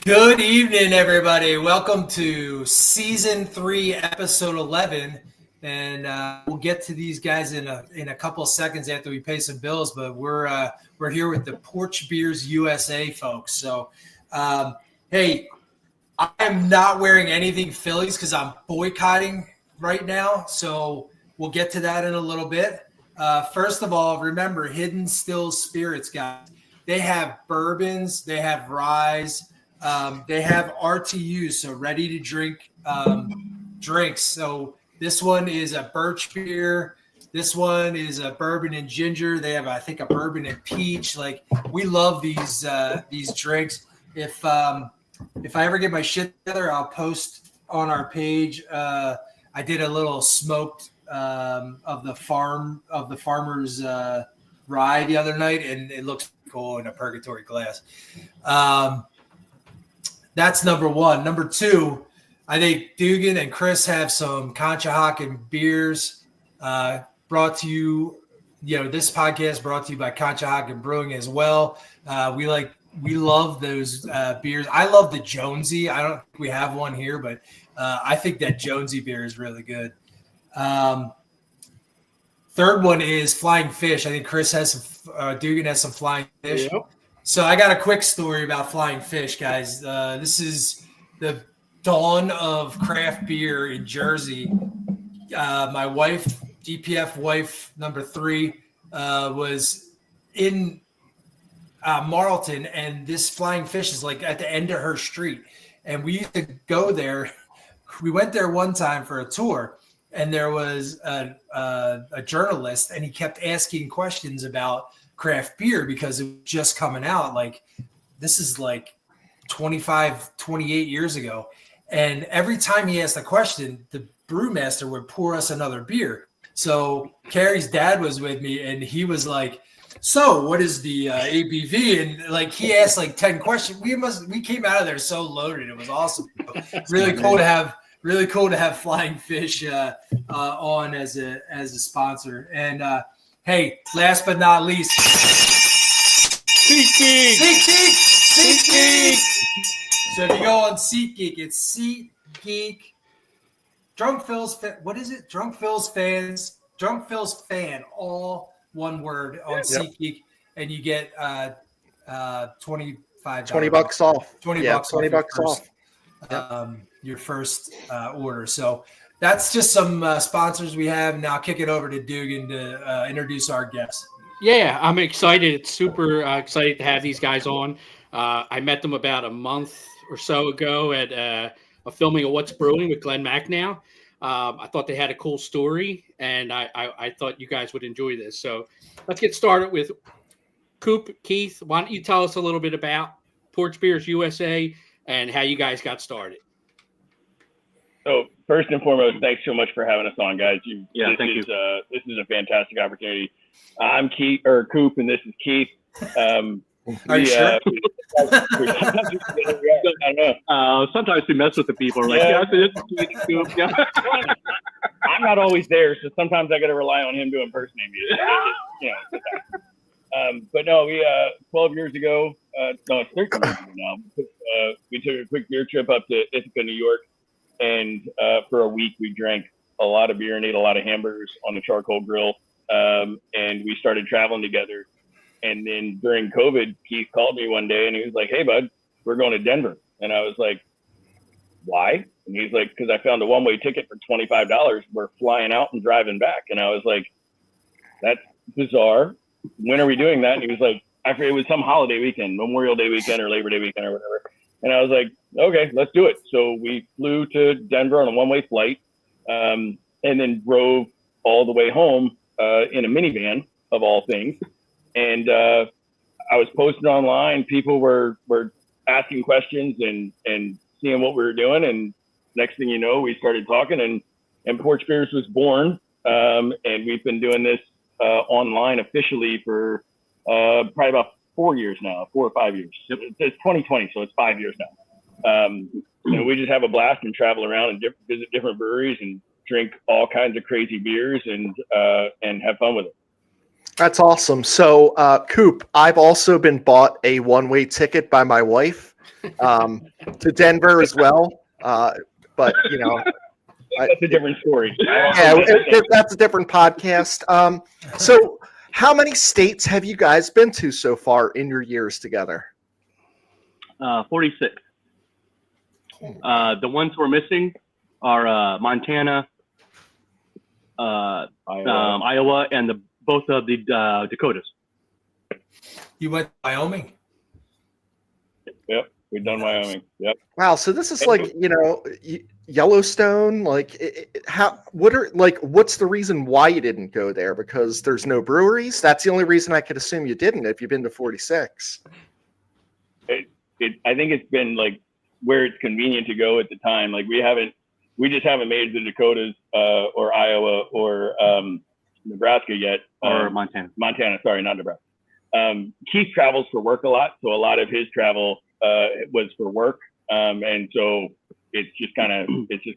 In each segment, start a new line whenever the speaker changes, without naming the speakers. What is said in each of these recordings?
Good evening, everybody. Welcome to Season 3, Episode 11. And we'll get to these guys in a couple of seconds after we pay some bills. But we're here with the Porch Beers USA folks. So, hey, I'm not wearing anything Phillies because I'm boycotting right now. So we'll get to that in a little bit. First of all, remember Hidden Still Spirits, guys. They have bourbons, they have ryes. They have RTUs, so ready to drink drinks. So this one is a birch beer. This one is a bourbon and ginger. They have, I think, a bourbon and peach. Like, we love these drinks. If I ever get my shit together, I'll post on our page. I did a little smoked of the farmer's rye the other night, and it looks cool in a purgatory glass. That's number one. Number two, I think Dugan and Chris have some Conshohocken beers brought to you. This podcast brought to you by Conshohocken Brewing as well. We love those beers. I love the Jonesy. I don't think we have one here, but I think that Jonesy beer is really good. Third one is Flying Fish. I think Chris has Dugan has some Flying Fish. Yep. So I got a quick story about Flying Fish, guys. This is the dawn of craft beer in Jersey. My wife, DPF wife number 3, was in Marlton, and this Flying Fish is like at the end of her street. And we used to go there. We went there one time for a tour, and there was a journalist, and he kept asking questions about craft beer because it was just coming out. Like, this is like 28 years ago. And every time he asked a question, the brewmaster would pour us another beer. So Carrie's dad was with me, and he was like, so what is the ABV? And like, he asked like 10 questions. We came out of there so loaded. It was awesome. Really cool to have Flying Fish on as a sponsor. And hey, last but not least, SeatGeek. So if you go on SeatGeek, it's SeatGeek. Drunk Phil's fan, all one word on SeatGeek, and you get $25.
$20 off.
$20 off your first order. So that's just some sponsors we have. Now I'll kick it over to Dugan to introduce our guests.
Yeah, I'm excited. It's super excited to have these guys on. I met them about a month or so ago at a filming of What's Brewing with Glenn Macnow. I thought they had a cool story, and I thought you guys would enjoy this. So let's get started with Coop. Keith, why don't you tell us a little bit about Porch Beers USA and how you guys got started?
So first and foremost, thanks so much for having us on, guys.
Thank you.
This is a fantastic opportunity. I'm Coop, and this is Keith.
Are you sure?
I don't know.
Sometimes we mess with the people. Like, it's Keith, Coop. Yeah.
I'm not always there, so sometimes I got to rely on him to impersonate me. But no, we 12 years ago, it's 13 years ago now. We took a quick beer trip up to Ithaca, New York. And for a week, we drank a lot of beer and ate a lot of hamburgers on the charcoal grill. And we started traveling together. And then during COVID, Keith called me one day and he was like, hey, bud, we're going to Denver. And I was like, why? And he's like, because I found a one-way ticket for $25. We're flying out and driving back. And I was like, that's bizarre. When are we doing that? And he was like, I forget, it was some holiday weekend, Memorial Day weekend or Labor Day weekend or whatever. And I was like, okay, let's do it. So we flew to Denver on a one-way flight and then drove all the way home in a minivan, of all things. And I was posting online. People were asking questions and seeing what we were doing. And next thing you know, we started talking and Porch Beers was born. And we've been doing this online officially for probably about 4 years now, 4 or 5 years. It's 2020, so it's 5 years now. We just have a blast and travel around and visit different breweries and drink all kinds of crazy beers and have fun with it.
That's awesome. So, Coop, I've also been bought a one-way ticket by my wife. to Denver as well. But
that's a different story.
That's a different podcast. So how many states have you guys been to so far in your years together?
46. The ones we're missing are Montana, Iowa, and both of the Dakotas.
You went to Wyoming?
Yep, we've done Wyoming. Yep.
Wow. So this is like Yellowstone. Like, what's the reason why you didn't go there? Because there's no breweries. That's the only reason I could assume you didn't. If you've been to 46.
I think it's been like where it's convenient to go at the time. Like we just haven't made the Dakotas or Iowa or Nebraska yet.
Or Montana.
Montana, sorry, not Nebraska. Keith travels for work a lot, so a lot of his travel was for work, and so it's just kind of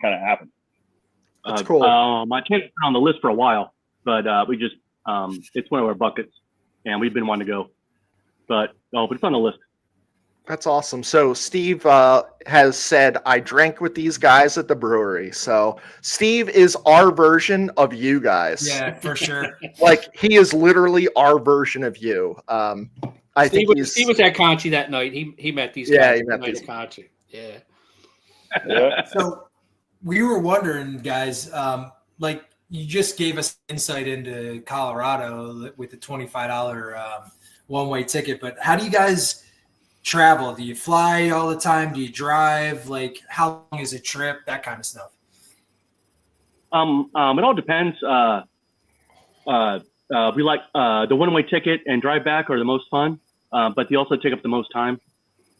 happened.
That's cool.
Montana's been on the list for a while, but we just it's one of our buckets, and we've been wanting to go, but it's on the list.
That's awesome. So Steve has said, I drank with these guys at the brewery. So Steve is our version of you guys.
Yeah, for sure.
Like, he is literally our version of you.
Steve was at Conchi that night. He met these guys.
Yeah, he met these
Conchi. Yeah.
Yeah.
So we were wondering, guys, like you just gave us insight into Colorado with the $25 one-way ticket, but how do you guys travel? Do you fly all the time? Do you drive? Like, how long is a trip? That kind of stuff.
It all depends. We like the one-way ticket and drive back are the most fun, but they also take up the most time.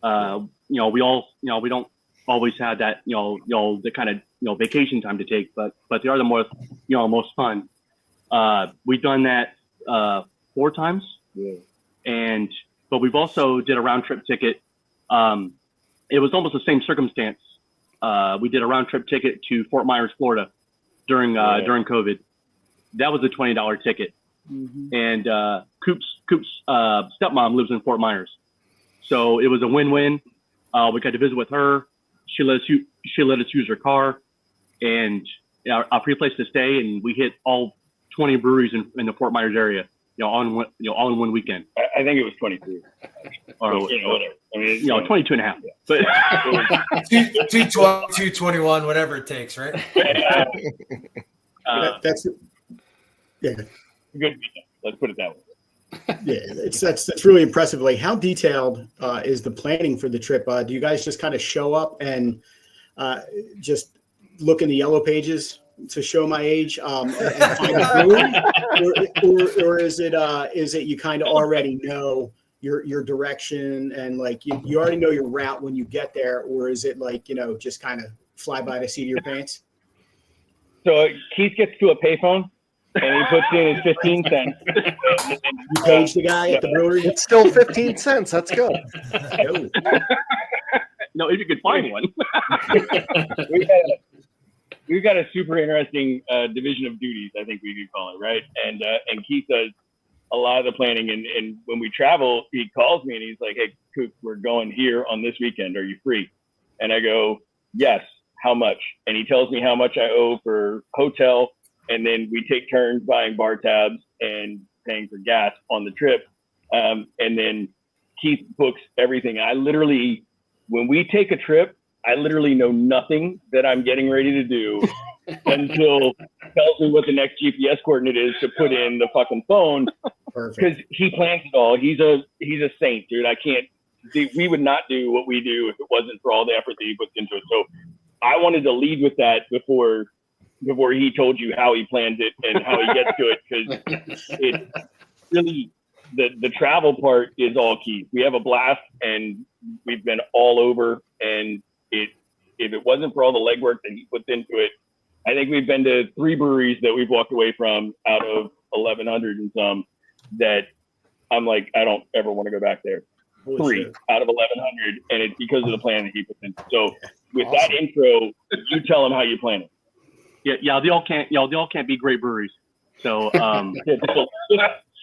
We don't always have that, the kind of, vacation time to take, but they are the most, most fun. We've done that 4 times, but we've also did a round trip ticket. It was almost the same circumstance. We did a round trip ticket to Fort Myers, Florida during COVID. That was a $20 ticket. Mm-hmm. And Coop's stepmom lives in Fort Myers. So it was a win-win. We got to visit with her. She let us use her car and our free place to stay. And we hit all 20 breweries in the Fort Myers area. All in one weekend.
I think it was 23.
Or
whatever. I mean,
22 and a half. But
220, 221, whatever it takes, right?
That's
good weekend. Let's put it that way.
Yeah, that's really impressive. Like, how detailed is the planning for the trip? Do you guys just kind of show up and just look in the yellow pages to show my age and find a brewery, or is it you kind of already know your direction and like you already know your route when you get there, or is it like just kind of fly by the seat of your pants?
So Keith gets to a payphone and he puts in his 15 cents.
You page the guy at the brewery.
It's still 15 cents. That's good.
No, if you could find one.
We've got a super interesting division of duties, I think we could call it, right? And Keith does a lot of the planning. And when we travel, he calls me and he's like, "Hey, Coop, we're going here on this weekend. Are you free?" And I go, "Yes. How much?" And he tells me how much I owe for hotel. And then we take turns buying bar tabs and paying for gas on the trip. And then Keith books everything. When we take a trip, I literally know nothing that I'm getting ready to do until he tells me what the next GPS coordinate is to put in the fucking phone. Because he plans it all. He's a saint, dude. We would not do what we do if it wasn't for all the effort that he puts into it. So I wanted to lead with that before he told you how he plans it and how he gets to it, because it's really the travel part is all key. We have a blast and we've been all over, and if it wasn't for all the legwork that he puts into it, I think we've been to 3 breweries that we've walked away from out of 1,100 and some that I'm like, I don't ever want to go back there. 3 out of 1,100, and it's because of the plan that he puts in. So with that intro, you tell him how you plan it.
Yeah, they all can't be great breweries. So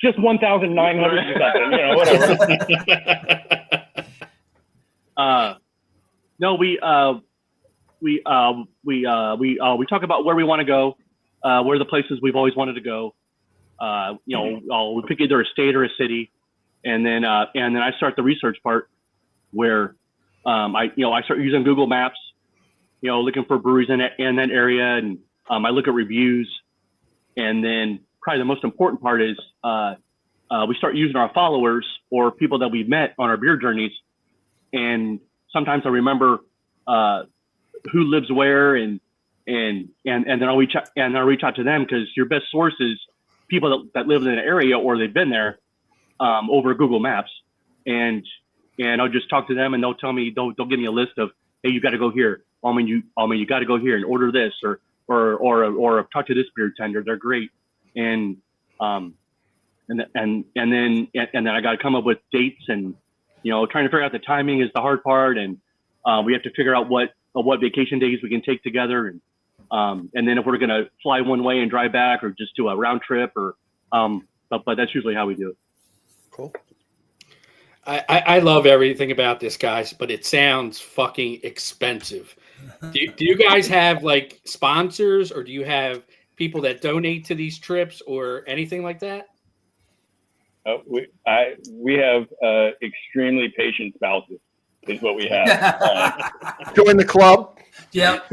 just 1,900 or something, whatever.
No, we talk about where we want to go, where are the places we've always wanted to go. We pick either a state or a city, and then I start the research part where I start using Google Maps, looking for breweries in that area, and I look at reviews, and then probably the most important part is we start using our followers or people that we've met on our beer journeys, and sometimes I remember who lives where, and then I'll reach out to them, because your best source is people that live in an area or they've been there over Google Maps, and I'll just talk to them, and they'll tell me, they'll give me a list of, hey, you got to go here. You got to go here and order this, or talk to this beer tender. They're great, and then I got to come up with dates, and trying to figure out the timing is the hard part, and we have to figure out what vacation days we can take together, and then if we're gonna fly one way and drive back, or just do a round trip, or but that's usually how we do it.
Cool.
I love everything about this, guys, but it sounds fucking expensive. Do you guys have like sponsors, or do you have people that donate to these trips or anything like that?
We have extremely patient spouses, is what we have.
Join the club.
Yep.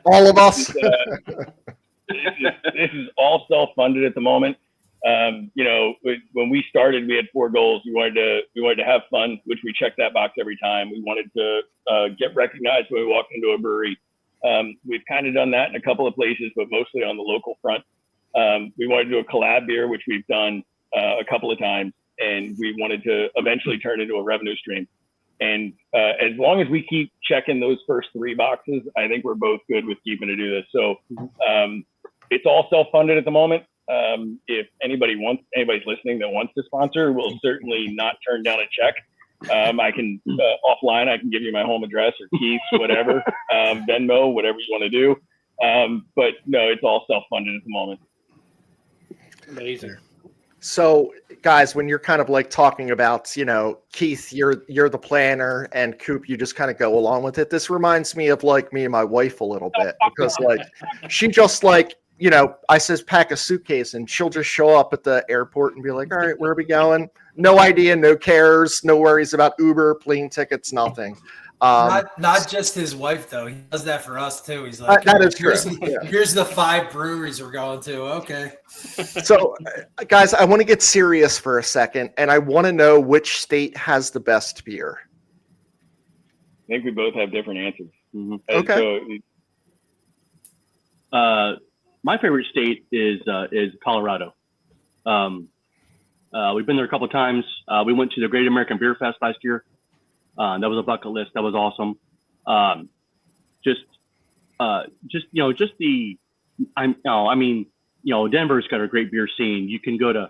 All of us.
This is all self-funded at the moment. When we started, we had 4 goals. We wanted to have fun, which we checked that box every time. We wanted to get recognized when we walked into a brewery. We've kind of done that in a couple of places, but mostly on the local front. We wanted to do a collab beer, which we've done a couple of times, and we wanted to eventually turn into a revenue stream. And as long as we keep checking those first 3 boxes, I think we're both good with keeping to do this. So it's all self-funded at the moment. If anybody's listening that wants to sponsor, we'll certainly not turn down a check. I can offline, I can give you my home address or Keith's, whatever, Venmo, whatever you want to do. But no, it's all self-funded at the moment.
Amazing.
So, guys, when you're kind of like talking about, Keith, you're the planner, and Coop, you just kind of go along with it. This reminds me of like me and my wife a little bit, because like she just like, I says pack a suitcase, and she'll just show up at the airport and be like, all right, where are we going? No idea, no cares, no worries about Uber, plane tickets, nothing.
Not just his wife though. He does that for us too. He's like,
that is true.
Here's the 5 breweries we're going to. Okay.
So, guys, I want to get serious for a second, and I want to know which state has the best beer.
I think we both have different answers. Mm-hmm.
Okay.
So, my favorite state is Colorado. We've been there a couple of times. We went to the Great American Beer Fest last year. That was a bucket list. That was awesome. Denver's got a great beer scene. You can go to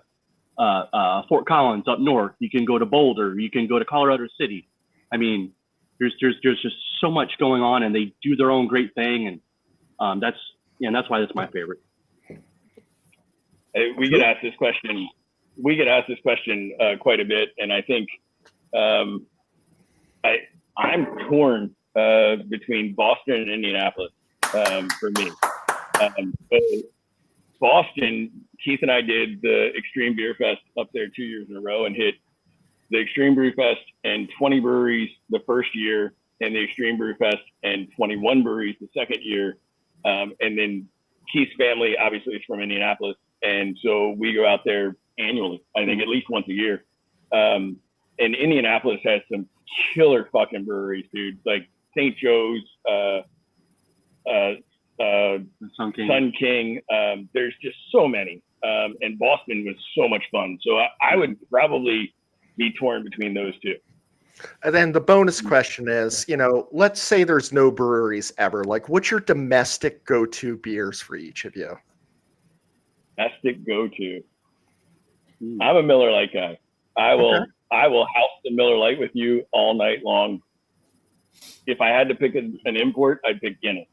Fort Collins up north. You can go to Boulder. You can go to Colorado City. I mean, there's just so much going on, and they do their own great thing, and that's why that's my favorite.
We get asked this question. Quite a bit, and I think I'm torn between Boston and Indianapolis for me. But Boston, Keith and I did the Extreme Beer Fest up there 2 years in a row, and hit the Extreme Brew Fest and 20 breweries the first year, and the Extreme Brew Fest and 21 breweries the second year. And then Keith's family obviously is from Indianapolis, and so we go out there annually, I think at least once a year. And Indianapolis has some killer fucking breweries, dude, like St. Joe's, Sun King. There's just so many. And Boston was so much fun. So I would probably be torn between those two.
And then the bonus question is, let's say there's no breweries ever. Like, what's your domestic go-to beers for each of you?
Domestic go-to. I'm a Miller Lite guy. I will house the Miller Lite with you all night long. If I had to pick an import, I'd pick Guinness.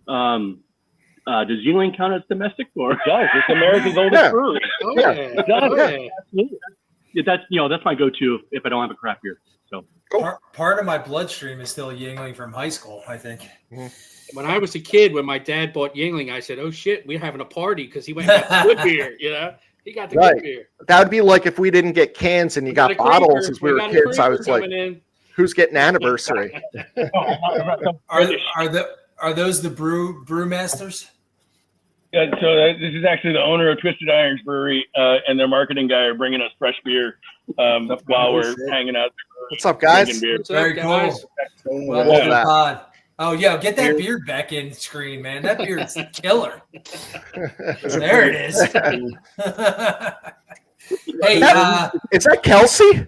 Does Yuengling count as domestic, or?
It does. It's America's oldest brewery.
It does.
Absolutely.
that's my go-to if I don't have a craft beer. So
part of my bloodstream is still Yingling from high school, I think.
When I was a kid, when my dad bought Yingling, I said, "Oh shit, we're having a party," because he went and got the good beer. You know, he got the good beer.
That would be like if we didn't get cans and you got bottles as we were kids. I was like, who's getting anniversary?
Are those the brewmasters?
Yeah, so this is actually the owner of Twisted Irons Brewery, and their marketing guy are bringing us fresh beer while we're hanging out.
What's up, guys?
What's up,
Very
guys?
cool. Welcome to the pod. Oh, yeah, get that beard back in screen, man. That beard's killer. There it is. Hey,
is that Kelsey?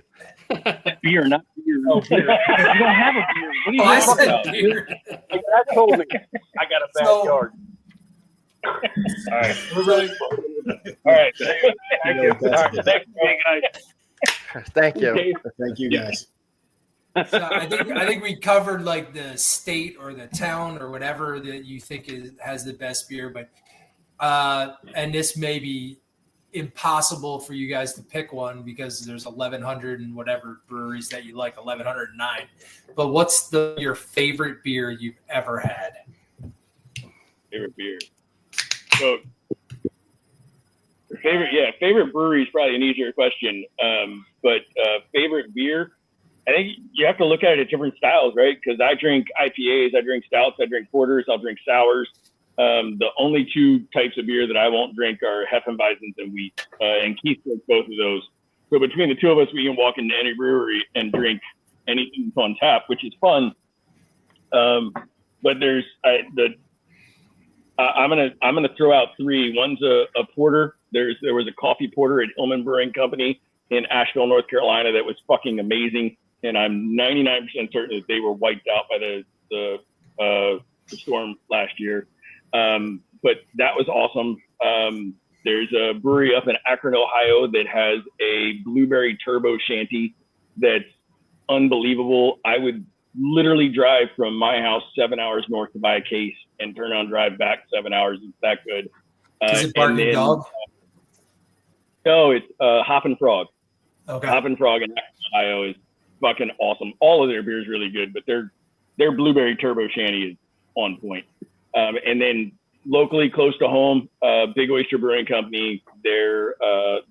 Beer, not beer.
Oh, beer. You don't have a beer. What are you talking about?
Beard.
That told me I got a backyard. All right.
We're ready.
All right. Thank you. All right. Thanks, guys.
Thank you.
Thank you, guys.
So I think we covered like the state or the town or whatever that you think has the best beer, but and this may be impossible for you guys to pick one because there's 1,100 and whatever breweries that you like, 1,109. But what's your favorite beer you've ever had?
Favorite beer. So favorite brewery is probably an easier question. But favorite beer, I think you have to look at it at different styles, right? Because I drink IPAs, I drink stouts, I drink porters, I'll drink sours. The only two types of beer that I won't drink are Hefeweizens and wheat. And Keith drinks both of those. So between the two of us, we can walk into any brewery and drink anything that's on tap, which is fun. But there's I'm gonna throw out three. One's a porter. There was a coffee porter at Hillman Brewing Company in Asheville, North Carolina, that was fucking amazing. And I'm 99% certain that they were wiped out by the storm last year. But that was awesome. There's a brewery up in Akron, Ohio that has a blueberry turbo shanty that's unbelievable. I would literally drive from my house 7 hours north to buy a case and turn on drive back 7 hours. It's that good.
Is it Barking Dog?
No, it's Hop and Frog.
Okay.
Hop and Frog in Ohio is fucking awesome. All of their beer is really good, but their blueberry turbo shanty is on point. And then locally close to home, Big Oyster Brewing Company, their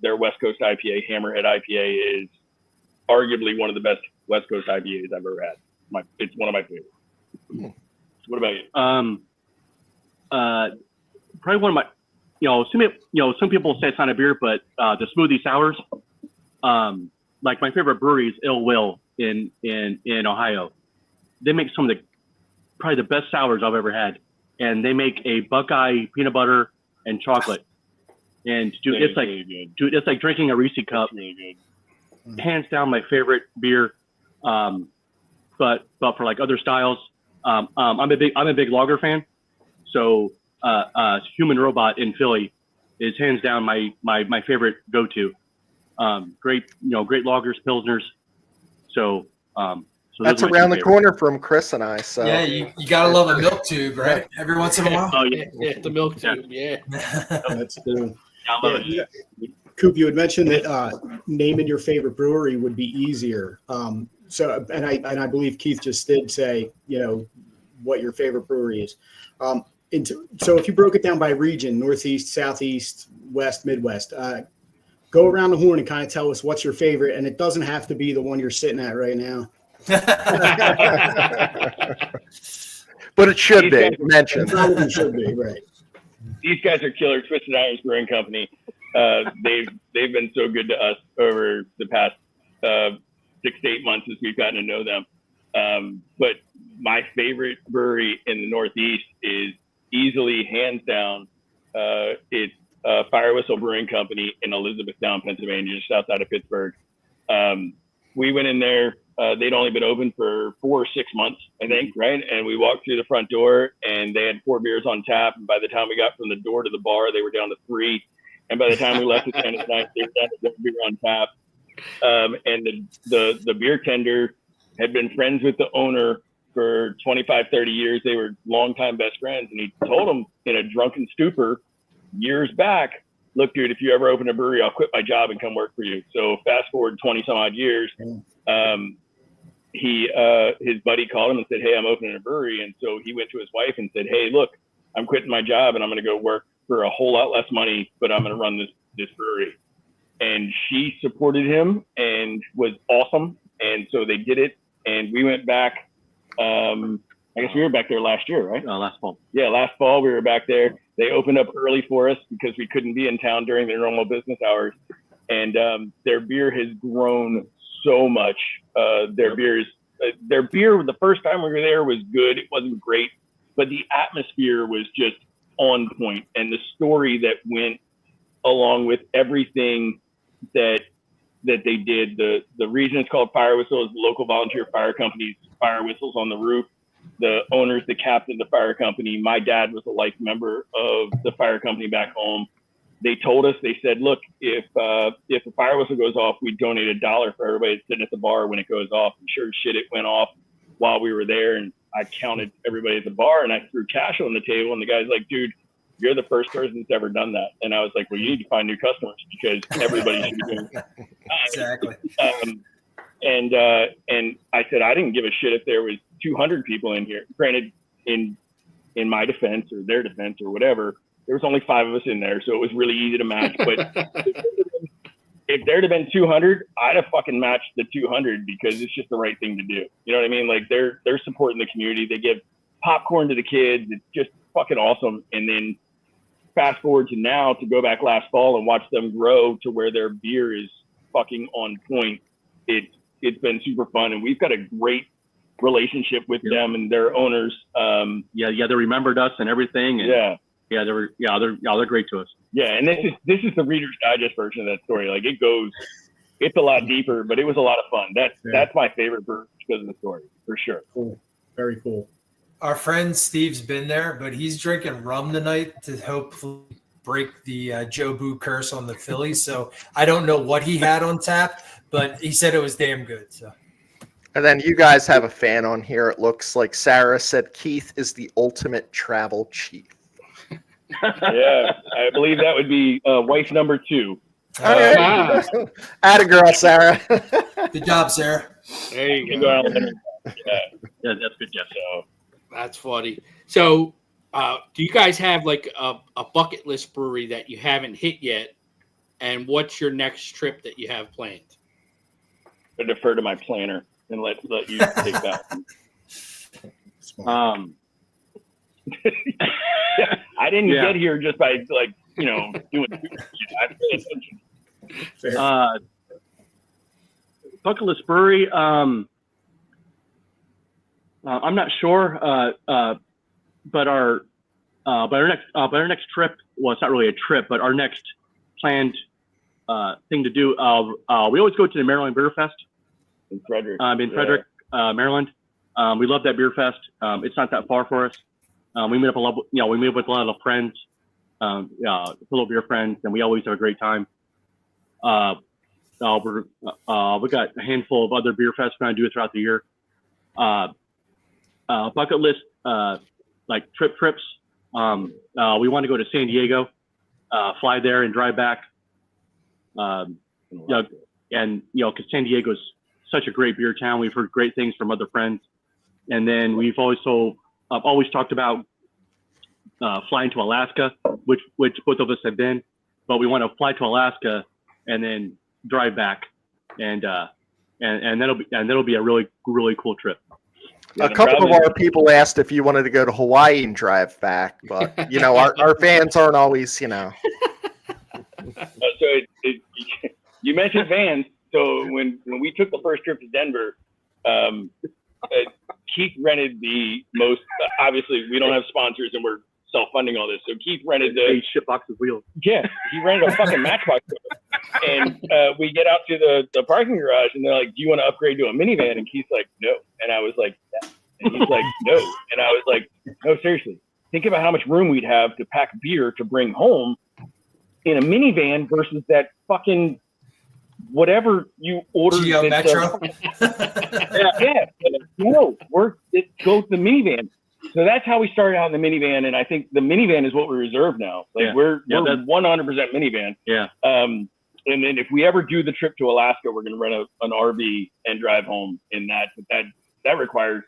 West Coast IPA, Hammerhead IPA, is arguably one of the best West Coast IPAs I've ever had. It's one of my favorites. What about you?
Probably one of my, some people say it's not a beer, but the smoothie sours. Like my favorite brewery is Ill Will in Ohio. They make some of probably the best sours I've ever had, and they make a Buckeye peanut butter and chocolate. And dude, it's like really it's like drinking a Reese cup.
Really good.
Hands down, my favorite beer. But for like other styles, I'm a big lager fan. So Human Robot in Philly is hands down my favorite go-to. Great lagers, pilsners. So
that's around the corner from Chris and I. So
yeah, you gotta love a milk tube, right? Every once in a while.
Oh yeah, the milk tube. Yeah.
That's cool. I love it. Coop, you had mentioned that naming your favorite brewery would be easier. So I believe Keith just did say, what your favorite brewery is. So if you broke it down by region, Northeast, Southeast, West, Midwest, go around the horn and kind of tell us what's your favorite. And it doesn't have to be the one you're sitting at right now.
But it should be mentioned.
It probably should be, right.
These guys are killer. Twisted Irons Brewing Company. They've been so good to us over the past 6 to 8 months as we've gotten to know them. But my favorite brewery in the Northeast is easily, hands down, it's Fire Whistle Brewing Company in Elizabethtown, Pennsylvania, just outside of Pittsburgh. We went in there. They'd only been open for 4 or 6 months, I think, right? And we walked through the front door, and they had 4 beers on tap. And by the time we got from the door to the bar, they were down to 3. And by the time we left at the end of the night, they were down to 1 beer on tap. And the beer tender had been friends with the owner for 25, 30 years. They were longtime best friends. And he told him in a drunken stupor years back look, dude, if you ever open a brewery, I'll quit my job and come work for you. So fast forward 20 some odd years, his buddy called him and said, hey, I'm opening a brewery. And so he went to his wife and said, hey, look, I'm quitting my job and I'm going to go work for a whole lot less money, but I'm going to run this brewery. And she supported him and was awesome. And so they did it. And we went back. I guess we were back there last year, right?
Last fall.
Yeah, last fall we were back there. They opened up early for us because we couldn't be in town during their normal business hours. And their beer has grown so much. Their beer, the first time we were there was good. It wasn't great, but the atmosphere was just on point. And the story that went along with everything that they did, the reason it's called Fire Whistle is the local volunteer fire company's fire whistles on the roof. The owners, the captain of the fire company, my dad was a life member of the fire company back home. They told us, they said, look, if a fire whistle goes off, we donate $1 for everybody sitting at the bar when it goes off. And sure as shit, it went off while we were there. And I counted everybody at the bar and I threw cash on the table. And the guy's like, dude, you're the first person that's ever done that. And I was like, well, you need to find new customers because everybody should be doing that.
Exactly.
And I said, I didn't give a shit if there was 200 people in here. Granted, in my defense or their defense or whatever, there was only 5 of us in there, so it was really easy to match. But if there'd have been 200, I'd have fucking matched the 200 because it's just the right thing to do. You know what I mean? Like they're supporting the community. They give popcorn to the kids. It's just fucking awesome. And then fast forward to now, to go back last fall and watch them grow to where their beer is fucking on point. It's been super fun, and we've got a great relationship with them and their owners.
They remembered us and everything. And they're great to us.
Yeah, and this is the Reader's Digest version of that story. Like it's a lot deeper, but it was a lot of fun. That's my favorite version because of the story, for sure.
Cool, very cool.
Our friend Steve's been there, but he's drinking rum tonight to hopefully break the Joe Boo curse on the Phillies. So I don't know what he had on tap, but he said it was damn good. So.
And then you guys have a fan on here. It looks like Sarah said Keith is the ultimate travel chief.
Yeah, I believe that would be wife number 2.
Atta girl, Sarah.
Good job, Sarah.
There you go.
Yeah, that's good, Jeff.
So
that's funny. So, do you guys have like a bucket list brewery that you haven't hit yet? And what's your next trip that you have planned?
I defer to my planner and let you take that. I didn't get here just by doing. I pay attention.
Bucket list brewery. I'm not sure, but our next trip. Well, it's not really a trip, but our next planned thing to do. We always go to the Maryland Beer Fest
in Frederick.
Maryland. We love that beer fest. It's not that far for us. We meet up with a lot of friends, fellow beer friends, and we always have a great time. We got a handful of other beer fests we're going to do throughout the year. Bucket list, like trips. We want to go to San Diego, fly there and drive back. Because San Diego is such a great beer town. We've heard great things from other friends. And then we've also always talked about flying to Alaska, which both of us have been, but we want to fly to Alaska and then drive back, and that'll be a really, really cool trip.
A couple of our people asked if you wanted to go to Hawaii and drive back, but our fans aren't always,
So you mentioned vans. So when we took the first trip to Denver, Keith rented the most. Obviously, we don't have sponsors, and we're self-funding all this. So Keith rented the
shitbox of wheels.
Yeah, he rented a fucking Matchbox. And we get out to the parking garage, and they're like, "Do you want to upgrade to a minivan?" And Keith's like, "No." And I was like, "Yeah." And he's like, "No." And I was like, "No, seriously. Think about how much room we'd have to pack beer to bring home in a minivan versus that fucking whatever you ordered."
Geo Metro.
Yeah. No, go to the minivan. So that's how we started out in the minivan, and I think the minivan is what we reserve now. Like we're 100% minivan.
Yeah.
And then if we ever do the trip to Alaska, we're going to rent an RV and drive home in that. But that requires,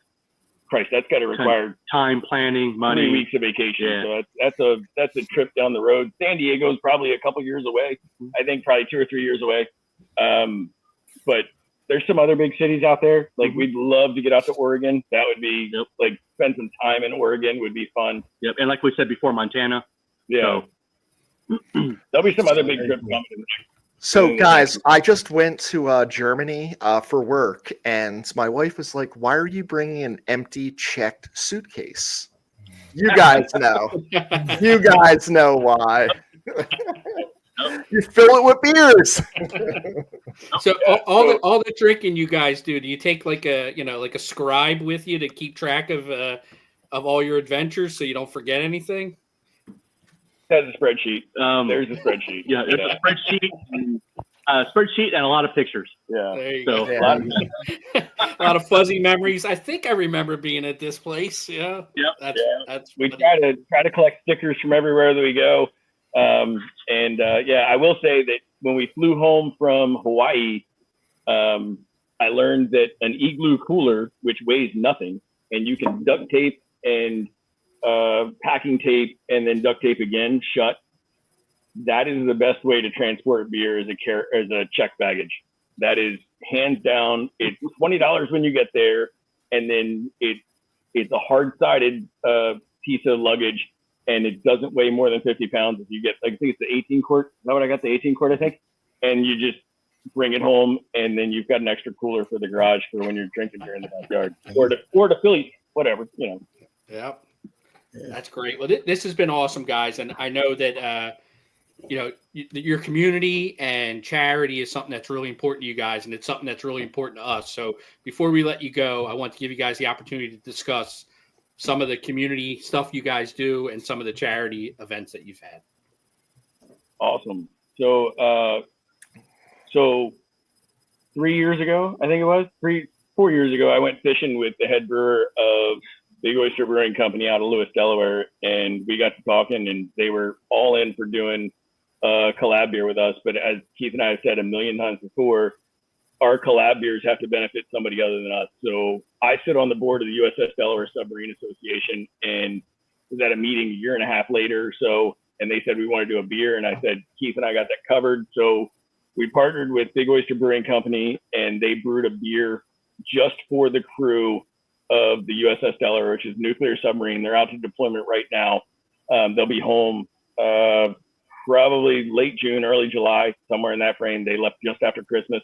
Christ, that's got to require
time planning, money,
3 weeks of vacation.
Yeah.
So that's a trip down the road. San Diego's probably a couple years away. I think probably 2 or 3 years away. But there's some other big cities out there. Like we'd love to get out to Oregon. That would be like spend some time in Oregon would be fun.
Yep. And like we said before, Montana.
Yeah. So. There'll be some other big trips coming.
So guys, I just went to Germany for work, and my wife was like, "Why are you bringing an empty checked suitcase?" You guys know. You guys know why. You fill it with beers.
So all the drinking you guys do you take like a scribe with you to keep track of all your adventures so you don't forget anything?
That's a spreadsheet. There's a spreadsheet.
Yeah, there's a spreadsheet and a lot of pictures.
Yeah.
There you
So,
go. A lot of fuzzy memories. I think I remember being at this place. Yeah.
Yep.
That's
we
funny.
try to collect stickers from everywhere that we go. I will say that when we flew home from Hawaii, I learned that an igloo cooler, which weighs nothing, and you can duct tape and packing tape and then duct tape again shut. That is the best way to transport beer as a checked baggage. That is hands down. It's $20 when you get there, and then it's a hard-sided piece of luggage, and it doesn't weigh more than 50 pounds. If you get, I think it's the 18 quart. Is that what I got? The 18 quart, I think. And you just bring it home, and then you've got an extra cooler for the garage for when you're drinking beer in the backyard, or to Philly, whatever,
Yep. That's great. Well, this has been awesome, guys, and I know that your community and charity is something that's really important to you guys, and it's something that's really important to us. So before we let you go, I want to give you guys the opportunity to discuss some of the community stuff you guys do and some of the charity events that you've had.
Awesome. So 3 years ago, I think it was 4 years ago, I went fishing with the head brewer of Big Oyster Brewing Company out of Lewis, Delaware, and we got to talking, and they were all in for doing collab beer with us. But as Keith and I have said a million times before, our collab beers have to benefit somebody other than us. So I sit on the board of the USS Delaware Submarine Association, and was at a meeting a year and a half later or so, and they said we want to do a beer, and I said Keith and I got that covered. So we partnered with Big Oyster Brewing Company, and they brewed a beer just for the crew of the USS Delaware, which is a nuclear submarine. They're out to deployment right now. They'll be home probably late June, early July, somewhere in that frame. They left just after Christmas.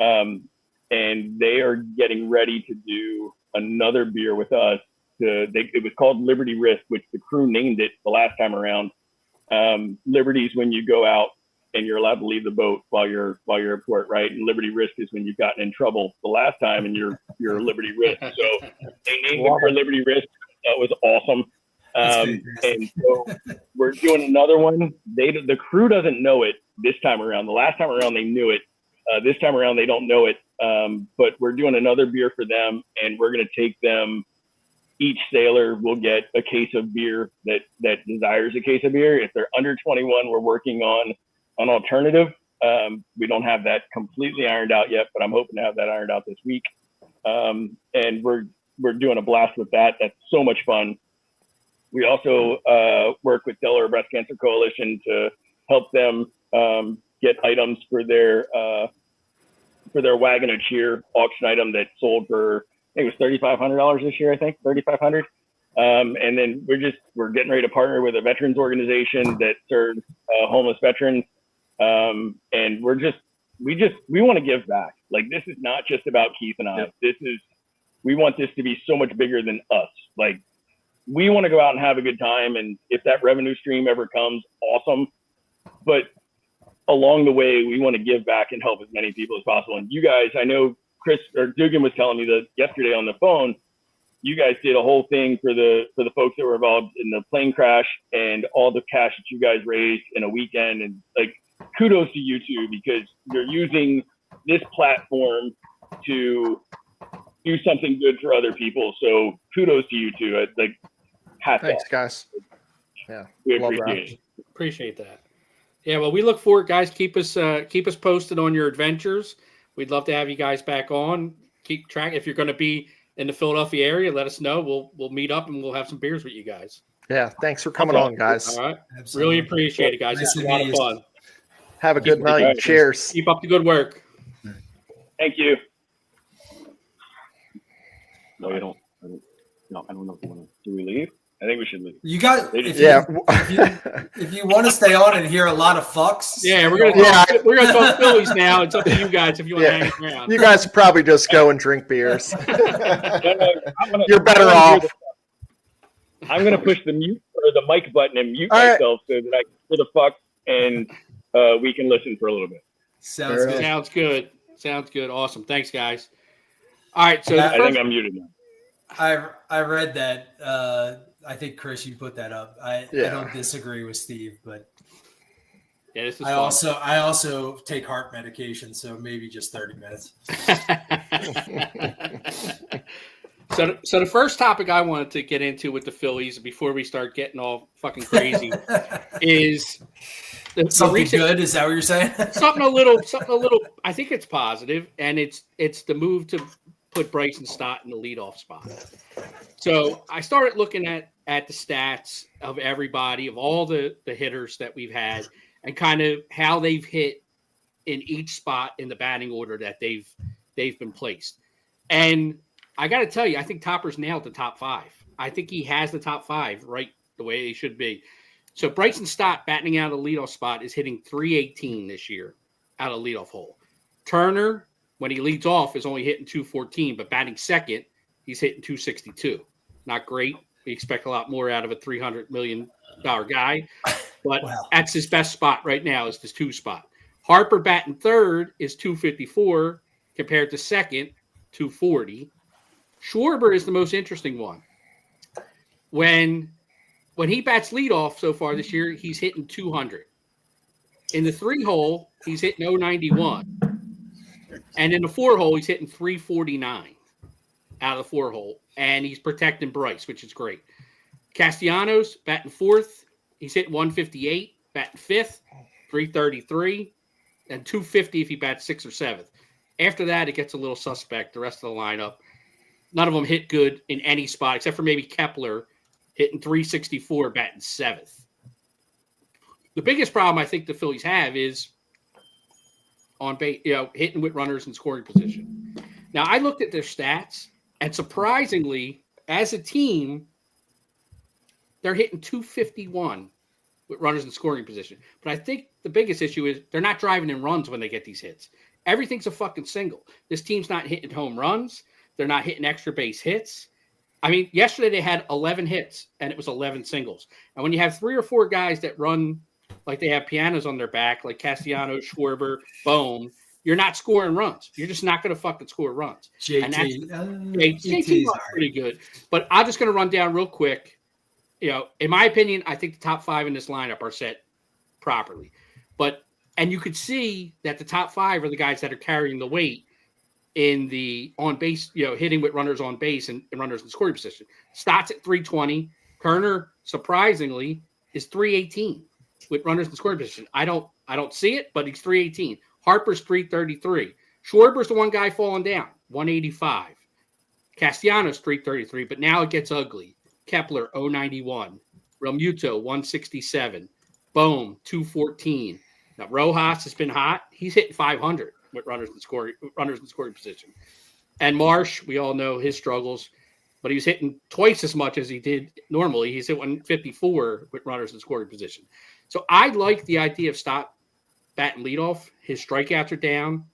And they are getting ready to do another beer with us. It was called Liberty Risk, which the crew named it the last time around. Liberty's when you go out and you're allowed to leave the boat while you're at port, right? And Liberty Risk is when you've gotten in trouble the last time and you're Liberty Risk. So they named it for Liberty Risk. That was awesome. And so we're doing another one. The crew doesn't know it this time around. The last time around they knew it. This time around they don't know it. But we're doing another beer for them, and we're going to take them. Each sailor will get a case of beer that desires a case of beer. If they're under 21, we're working on an alternative. We don't have that completely ironed out yet, but I'm hoping to have that ironed out this week. And we're doing a blast with that. That's so much fun. We also work with Delaware Breast Cancer Coalition to help them get items for their Wagon of Cheer auction item that sold for, I think it was $3,500 this year. I think $3,500. And then we're getting ready to partner with a veterans organization that serves homeless veterans. And we want to give back. Like, this is not just about Keith and I.
Yep.
We want this to be so much bigger than us. Like, we want to go out and have a good time. And if that revenue stream ever comes, awesome. But along the way, we want to give back and help as many people as possible. And you guys, I know Chris or Dugan was telling me that yesterday on the phone, you guys did a whole thing for the folks that were involved in the plane crash and all the cash that you guys raised in a weekend. And like, kudos to you two, because you're using this platform to do something good for other people. So kudos to you two. Like, hats
Thanks,
off.
guys. Yeah,
We
love
appreciate
that.
it.
Appreciate that. Yeah, well, we look forward, guys. Keep us posted on your adventures. We'd love to have you guys back on. Keep track. If you're going to be in the Philadelphia area, let us know. We'll meet up and we'll have some beers with you guys.
Yeah, thanks for coming on, guys.
All right.
Absolutely.
Really appreciate it, guys.
Nice
It's a
to
lot
meet
of
you.
fun.
Have a good night.
Right.
Cheers.
Keep up the good work.
Thank you.
No, I don't. No, I don't know if you want to.
Do we leave? I think we should leave.
You got
They just-
if you want to stay on and hear a lot of fucks.
Yeah, we're gonna talk Phillies now. It's up to you guys if you want to hang around.
You guys probably just go and drink beers. You're better off.
I'm going to push the mute or the mic button and mute
All right.
myself so that I can hear the fuck and we can listen for a little bit.
Sounds good.
Sounds good. Sounds good. Awesome. Thanks, guys. All right. So
I think I'm muted now.
I read that. I think Chris, you put that up. I don't disagree with Steve, but
yeah, this is
I
fun.
also take heart medication, so maybe just 30 minutes.
So the first topic I wanted to get into with the Phillies before we start getting all fucking crazy is
Something
recent,
good? Is that what you're saying?
something a little. I think it's positive, and it's the move to put Bryson Stott in the leadoff spot. So I started looking at the stats of everybody, of all the hitters that we've had, and kind of how they've hit in each spot in the batting order that they've been placed. And I got to tell you, I think Topper's nailed the top five. I think he has the top five right the way they should be. So Bryson Stott batting out of the leadoff spot is hitting 318 this year out of leadoff hole. Turner, when he leads off, is only hitting 214, but batting second, he's hitting 262. Not great. We expect a lot more out of a $300 million guy, but that's his best spot right now is this 2 spot. Harper batting third is 254 compared to second, 240. Schwarber is the most interesting one. When he bats leadoff so far this year, he's hitting 200. In the 3-hole, he's hitting 091. And in the 4-hole, he's hitting 349 out of the 4-hole. And he's protecting Bryce, which is great. Castellanos batting fourth. He's hitting 158. Batting fifth, 333. And 250 if he bats 6th or 7th. After that, it gets a little suspect, the rest of the lineup. None of them hit good in any spot, except for maybe Kepler hitting 364, batting 7th. The biggest problem I think the Phillies have is on base, hitting with runners in scoring position. Now, I looked at their stats, and surprisingly, as a team, they're hitting 251 with runners in scoring position. But I think the biggest issue is they're not driving in runs when they get these hits. Everything's a fucking single. This team's not hitting home runs. They're not hitting extra base hits. I mean, yesterday they had 11 hits, and it was 11 singles. And when you have 3 or 4 guys that run like they have pianos on their back, like Castellanos, Schwarber, Bohm, you're not scoring runs. You're just not going to fucking score runs.
JT,
JT's pretty good. But I'm just going to run down real quick. In my opinion, I think the top 5 in this lineup are set properly. And you could see that the top 5 are the guys that are carrying the weight in the on base, hitting with runners on base and runners in scoring position. Stott's at 320. Turner, surprisingly, is 318 with runners in scoring position. I don't see it, but he's 318. Harper's 333. Schwarber's the one guy falling down, 185. Castellanos 333, but now it gets ugly. Kepler 091. Realmuto 167. Bohm 214. Now Rojas has been hot. He's hitting 500 with runners in scoring position. And Marsh, we all know his struggles, but he was hitting twice as much as he did normally. He's hit 154 with runners in scoring position. So I like the idea of Stott batting leadoff. His strikeouts are down.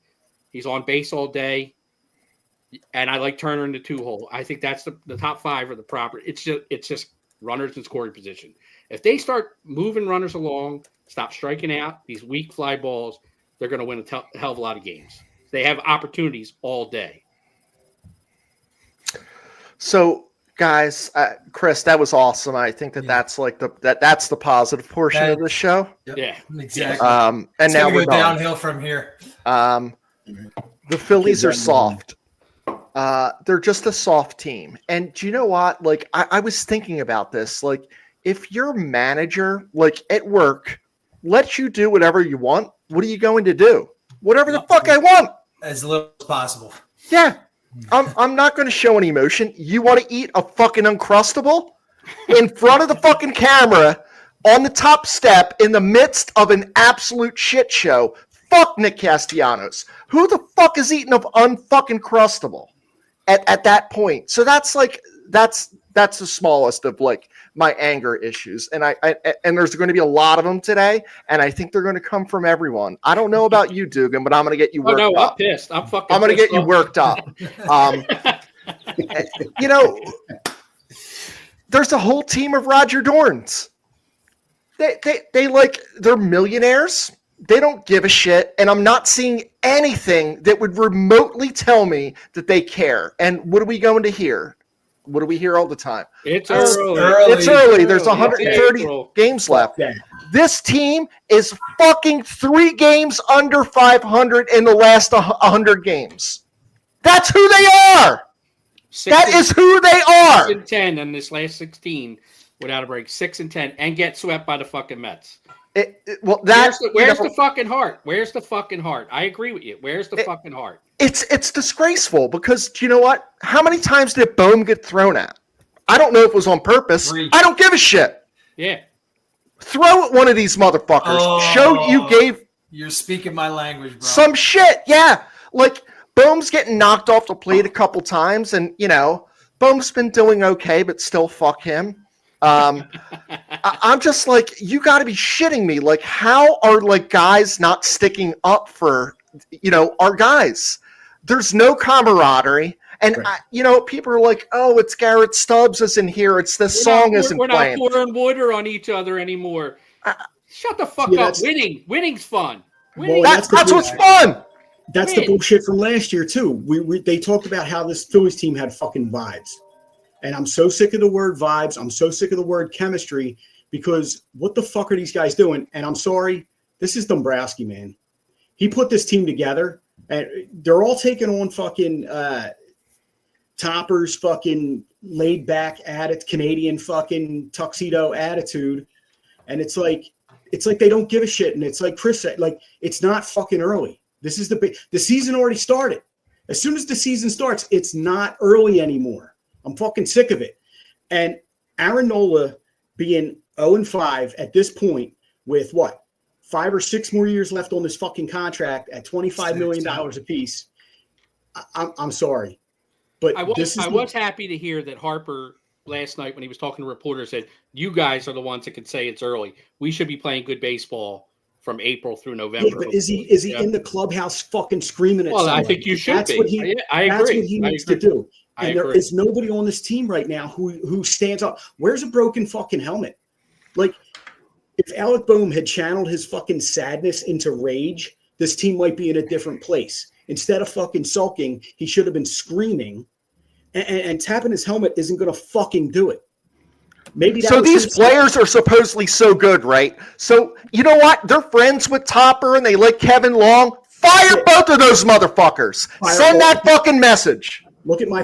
He's on base all day. And I like Turner in the 2-hole. I think that's the top 5 are the proper. It's just runners in scoring position. If they start moving runners along, stop striking out these weak fly balls, they're going to win a hell of a lot of games. They have opportunities all day.
So, guys, Chris, that was awesome. I think that's like that's the positive portion of the show.
Yep,
yeah,
exactly.
And
it's
now
we're
we're done.
downhill from here.
The Phillies are soft. They're just a soft team. And do you know what? Like, I was thinking about this. Like, if your manager, like at work, lets you do whatever you want, what are you going to do? Whatever the fuck I want.
As little as possible.
Yeah. I'm not going to show any emotion. You want to eat a fucking Uncrustable in front of the fucking camera on the top step in the midst of an absolute shit show? Fuck Nick Castellanos. Who the fuck is eating an unfucking Crustable at that point? So that's the smallest of like my anger issues, and I there's going to be a lot of them today, and I think they're going to come from everyone. I don't know about you, Dugan, but I'm going to get you worked up.
I'm pissed. I'm
going to get you worked up. You know, there's a whole team of Roger Dorns. They like, they're millionaires. They don't give a shit, and I'm not seeing anything that would remotely tell me that they care. And what are we going to hear? What do we hear all the time?
It's early.
It's early. There's 130 games left. This team is fucking 3 games under 500 in the last 100 games. That's who they are. That is who they are.
6-10 in this last 16 without a break. 6-10 and get swept by the fucking Mets. Where's the fucking heart? Where's the fucking heart? I agree with you. Where's the fucking heart?
It's disgraceful because, do you know what? How many times did Bohm get thrown at? I don't know if it was on purpose.
3.
I don't give a shit.
Yeah.
Throw at one of these motherfuckers. Show you gave.
You're speaking my language, bro.
Some shit. Yeah. Like, Bohm's getting knocked off the plate a couple times, and, you know, Bohm's been doing okay, but still fuck him. I'm just like, you got to be shitting me. Like, how are like guys not sticking up for, you know, our guys? There's no camaraderie. And,
right.
You know, people are like, oh, it's Garrett Stubbs isn't here. It's this song isn't playing.
We're not pouring water on each other anymore. Shut the fuck up. Winning's fun.
Well, that's what's fun.
That's the bullshit from last year, too. They talked about how this Phillies team had fucking vibes. And I'm so sick of the word vibes. I'm so sick of the word chemistry, because what the fuck are these guys doing? And I'm sorry, this is Dombrowski, man. He put this team together, and they're all taking on fucking Topper's fucking laid back Canadian fucking tuxedo attitude. And it's like they don't give a shit. And it's like Chris said, like, it's not fucking early. This is the season already started. As soon as the season starts, it's not early anymore. I'm fucking sick of it. And Aaron Nola being 0-5 at this point with what, 5 or 6 more years left on this fucking contract at $25 million apiece. I'm sorry, but
I was happy to hear that Harper last night, when he was talking to reporters, said, you guys are the ones that can say it's early. We should be playing good baseball from April through November.
Yeah, but is he in the clubhouse fucking screaming at someone?
I think you should
that's
be.
What he,
I agree.
That's what he needs to do. And there
agree.
is nobody on this team right now who stands up. Where's a broken fucking helmet? Like, if Alec Boehm had channeled his fucking sadness into rage, this team might be in a different place. Instead of fucking sulking, he should have been screaming. And tapping his helmet isn't going to fucking do it. Maybe
so these players are supposedly so good, right? So you know what? They're friends with Topper and they like Kevin Long. Fire both of those motherfuckers. Send that fucking message.
Look at my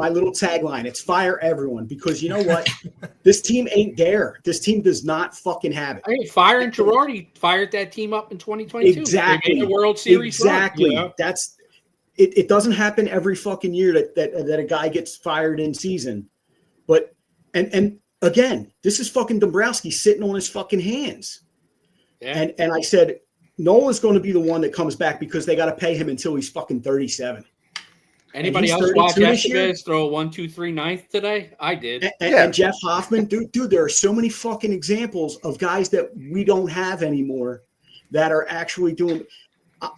little tagline. It's fire everyone, because you know what? This team ain't there. This team does not fucking have it.
I mean, firing Girardi fired that team up in 2022.
Exactly.
They made the World Series.
Exactly.
Run, you know?
It doesn't happen every fucking year that a guy gets fired in season. But and again, this is fucking Dombrowski sitting on his fucking hands. Yeah. And I said, Nola's going to be the one that comes back because they got to pay him until he's fucking 37.
Anybody else watch Estevez throw a 1-2-3 ninth today? I did.
And Jeff Hoffman, dude, there are so many fucking examples of guys that we don't have anymore that are actually doing.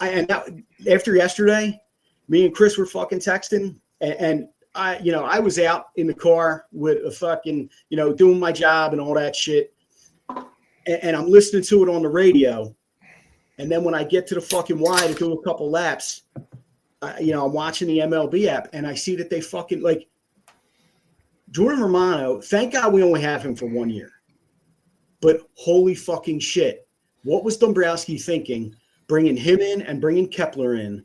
After yesterday, me and Chris were fucking texting, and I was out in the car with a fucking, doing my job and all that shit, and I'm listening to it on the radio, and then when I get to the fucking Y to do a couple laps. I'm watching the MLB app, and I see that they fucking like Jordan Romano. Thank God we only have him for 1 year. But holy fucking shit. What was Dombrowski thinking, bringing him in and bringing Kepler in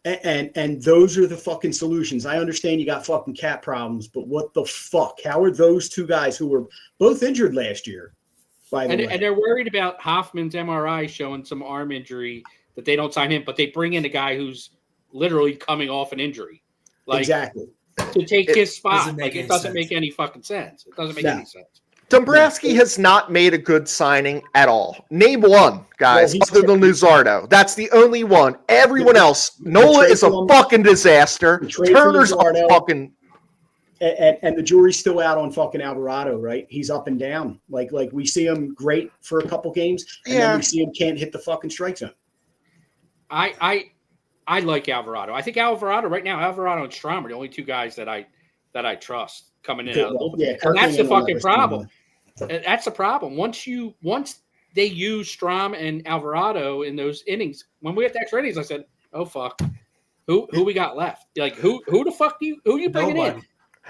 And those are the fucking solutions. I understand you got fucking cat problems, but what the fuck? How are those two guys who were both injured last year, by the way?
And they're worried about Hoffman's MRI showing some arm injury that they don't sign him, but they bring in a guy who's literally coming off an injury. Like,
exactly.
To take his spot.
Like,
it doesn't make any fucking sense. It doesn't make any sense.
Dombrowski has not made a good signing at all. Name one, guys, other than Luzardo. That's the only one. Everyone else, Nola is a fucking disaster. Turner's a fucking...
And the jury's still out on fucking Alvarado, right? He's up and down. Like we see him great for a couple games, and then we see him can't hit the fucking strike zone.
I like Alvarado. I think Alvarado right now, Alvarado and Strom are the only two guys that I trust coming in. And that's the fucking problem. That's the problem. Once they use Strom and Alvarado in those innings, when we had the extra innings, I said, "Oh fuck, who we got left? Like who the fuck who you bringing in?"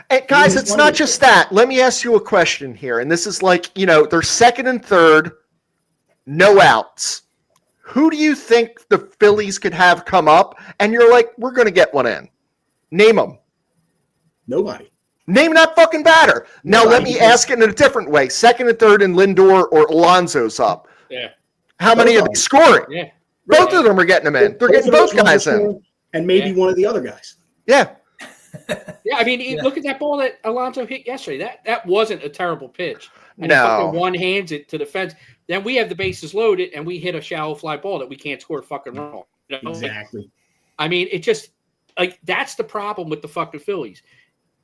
And guys, it's not just that. Let me ask you a question here, and this is like they're second and third, no outs. Who do you think the Phillies could have come up, and you're like, we're going to get one in? Name them.
Nobody.
Name that fucking batter. Now, let me ask it in a different way. Second and third, and Lindor or Alonso's up.
Yeah.
How many are they scoring?
Yeah.
Both of them are getting them in. They're getting both guys in.
And maybe one of the other guys.
Yeah.
Yeah, I mean, look at that ball that Alonso hit yesterday. That wasn't a terrible pitch. And
no.
he fucking one-hands it to the fence. Then we have the bases loaded, and we hit a shallow fly ball that we can't score a fucking run on.
Exactly.
I mean, it just that's the problem with the fucking Phillies.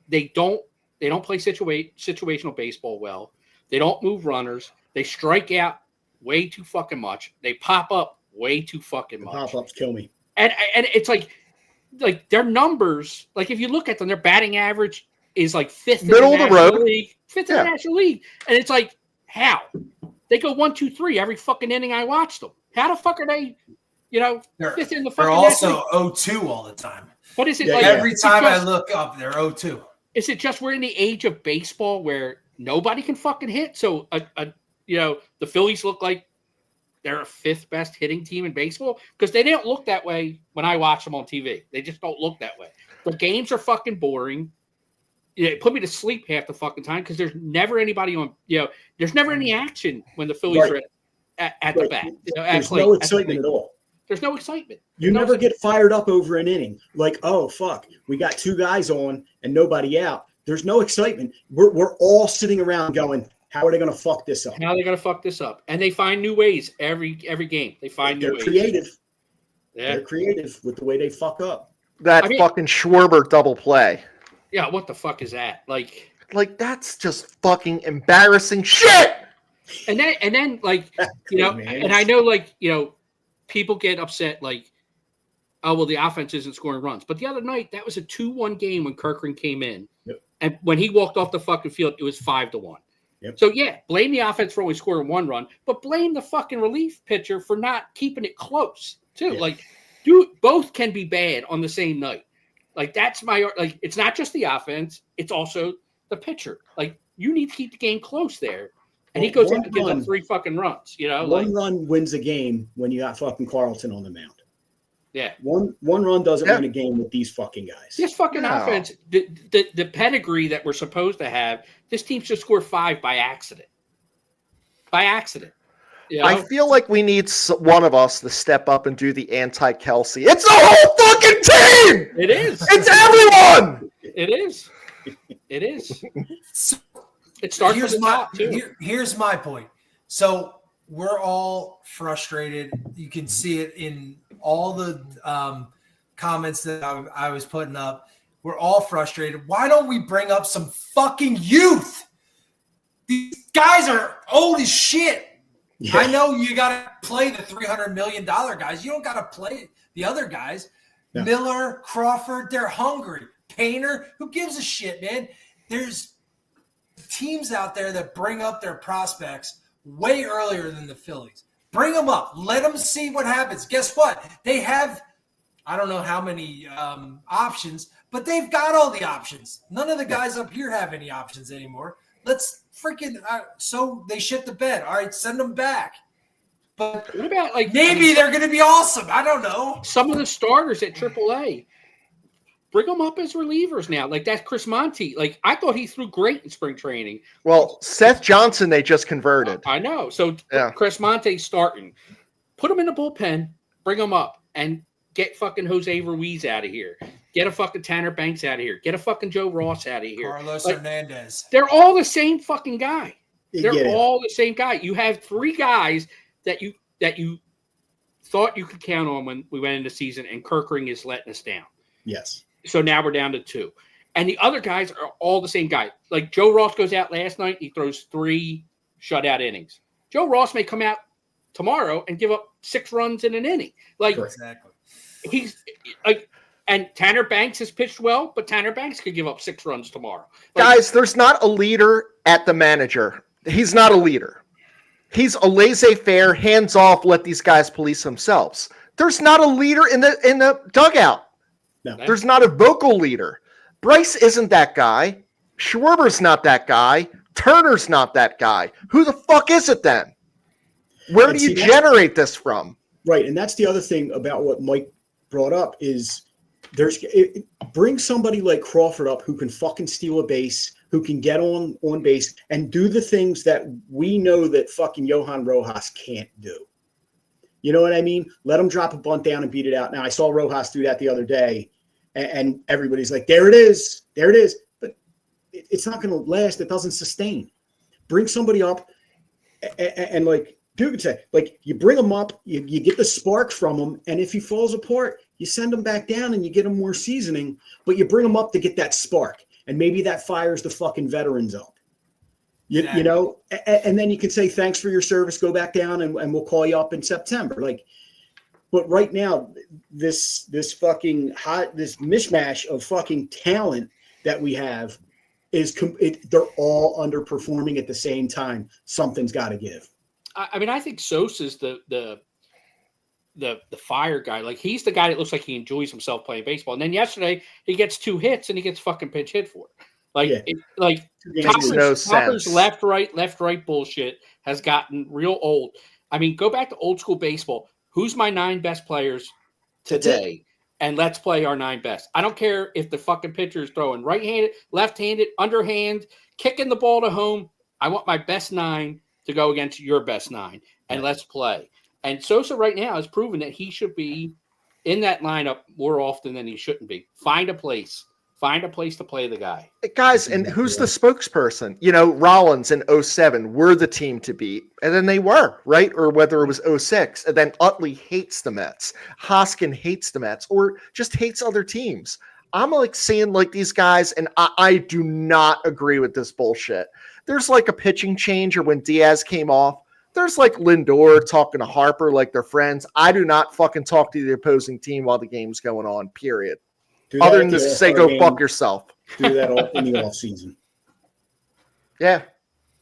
They don't play situational baseball well. They don't move runners. They strike out way too fucking much. They pop up way too fucking much.
Pop-ups kill me.
And it's like their numbers. Like if you look at them, their batting average is like fifth
middle
in the
of the road,
fifth in the National League, and it's like how they go 1, 2, 3 every fucking inning. I watched them. How the fuck are they? Fifth in the fucking.
They're also 0-2 all the time.
What is it
like? Every time I look up, they're 0-2.
Is it just we're in the age of baseball where nobody can fucking hit? So the Phillies look like they're a fifth best hitting team in baseball because they don't look that way when I watch them on TV. They just don't look that way. The games are fucking boring. It put me to sleep half the fucking time because there's never anybody on. There's never any action when the Phillies are at the bat.
There's no excitement at all.
There's no excitement.
You never get fired up over an inning. Like, oh fuck, we got two guys on and nobody out. There's no excitement. We're all sitting around going, how are they going to fuck this up?
How are they going to fuck this up? And they find new ways every game. They find new ways.
They're creative.
Yeah.
They're creative with the way they fuck up.
That fucking Schwarber double play.
Yeah, what the fuck is that? Like
that's just fucking embarrassing shit.
And then and I know people get upset like, oh well, the offense isn't scoring runs. But the other night that was a 2-1 game when Kirkland came in, and when he walked off the fucking field, it was 5-1.
Yep.
So yeah, blame the offense for only scoring 1 run, but blame the fucking relief pitcher for not keeping it close too. Yeah. Both can be bad on the same night. Like that's it's not just the offense, it's also the pitcher. Like you need to keep the game close there. And he goes out and gives up 3 fucking runs,
One run wins a game when you got fucking Carlton on the mound.
Yeah.
One run doesn't win a game with these fucking guys.
This fucking offense, the pedigree that we're supposed to have, this team should score 5 by accident. By accident.
I feel like we need one of us to step up and do the anti-Kelsey. It's the whole fucking team!
It is.
It's everyone!
It is. It is. It starts with the top, too.
Here's my point. So we're all frustrated. You can see it in all the comments that I was putting up. We're all frustrated. Why don't we bring up some fucking youth? These guys are old as shit. Yeah. I know you got to play the $300 million guys. You don't got to play the other guys. No. Miller, Crawford, they're hungry. Painter, who gives a shit, man? There's teams out there that bring up their prospects way earlier than the Phillies. Bring them up. Let them see what happens. Guess what? They have, I don't know how many options, but they've got all the options. None of the guys up here have any options anymore. Let's freaking so they shit the bed. All right, send them back. But
What about
maybe they're going to be awesome. I don't know.
Some of the starters at AAA. Bring them up as relievers now. Like that Chris Monte. Like I thought he threw great in spring training.
Well, Seth Johnson, they just converted.
I know. So
yeah.
Chris Monte starting. Put him in the bullpen. Bring him up and get fucking Jose Ruiz out of here. Get a fucking Tanner Banks out of here. Get a fucking Joe Ross out of here.
Carlos Hernandez.
They're all the same fucking guy. They're
Yeah.
all the same guy. You have three guys that you thought you could count on when we went into the season, and Kirkring is letting us down.
Yes.
So now we're down to two. And the other guys are all the same guy. Like Joe Ross goes out last night, he throws 3 shutout innings. Joe Ross may come out tomorrow and give up 6 runs in an inning. Like
exactly.
He's like, and Tanner Banks has pitched well, but Tanner Banks could give up 6 runs tomorrow. Like,
guys, there's not a leader at the manager. He's not a leader. He's a laissez-faire, hands-off, let these guys police themselves. There's not a leader in the dugout.
No.
There's not a vocal leader. Bryce isn't that guy. Schwarber's not that guy. Turner's not that guy. Who the fuck is it then? Where do you generate this from?
Right, and that's the other thing about what Mike brought up is bring somebody like Crawford up who can fucking steal a base, who can get on base and do the things that we know that fucking Johan Rojas can't do. You know what I mean? Let him drop a bunt down and beat it out. Now, I saw Rojas do that the other day, and everybody's like, there it is. There it is. But it's not going to last. It doesn't sustain. Bring somebody up and like Duke would say, like you bring him up, you get the spark from him, and if he falls apart, you send him back down and you get him more seasoning, but you bring him up to get that spark, and maybe that fires the fucking veterans up. You know, and then you can say, thanks for your service, go back down, and we'll call you up in September. Like, but right now, this fucking this mishmash of fucking talent that we have they're all underperforming at the same time. Something's got to give.
I mean, I think Sosa's the fire guy. Like he's the guy that looks like he enjoys himself playing baseball. And then yesterday he gets 2 hits and he gets fucking pinch hit for it. Like, Topper's left right bullshit has gotten real old. I mean, go back to old school baseball. Who's my 9 best players today? And let's play our 9 best. I don't care if the fucking pitcher is throwing right-handed, left-handed, underhand, kicking the ball to home. I want my best 9 to go against your best 9, and let's play. And Sosa right now has proven that he should be in that lineup more often than he shouldn't be. Find a place to play the guy.
Guys, and who's the spokesperson? You know, Rollins in 07 were the team to beat, and then they were, right? Or whether it was 06, and then Utley hates the Mets. Hoskin hates the Mets, or just hates other teams. I'm like seeing like these guys, and I do not agree with this bullshit. There's like a pitching change, or when Diaz came off, there's like Lindor talking to Harper like they're friends. I do not fucking talk to the opposing team while the game's going on, period. Other than to say, go fuck yourself.
Do that all in the off season.
Yeah.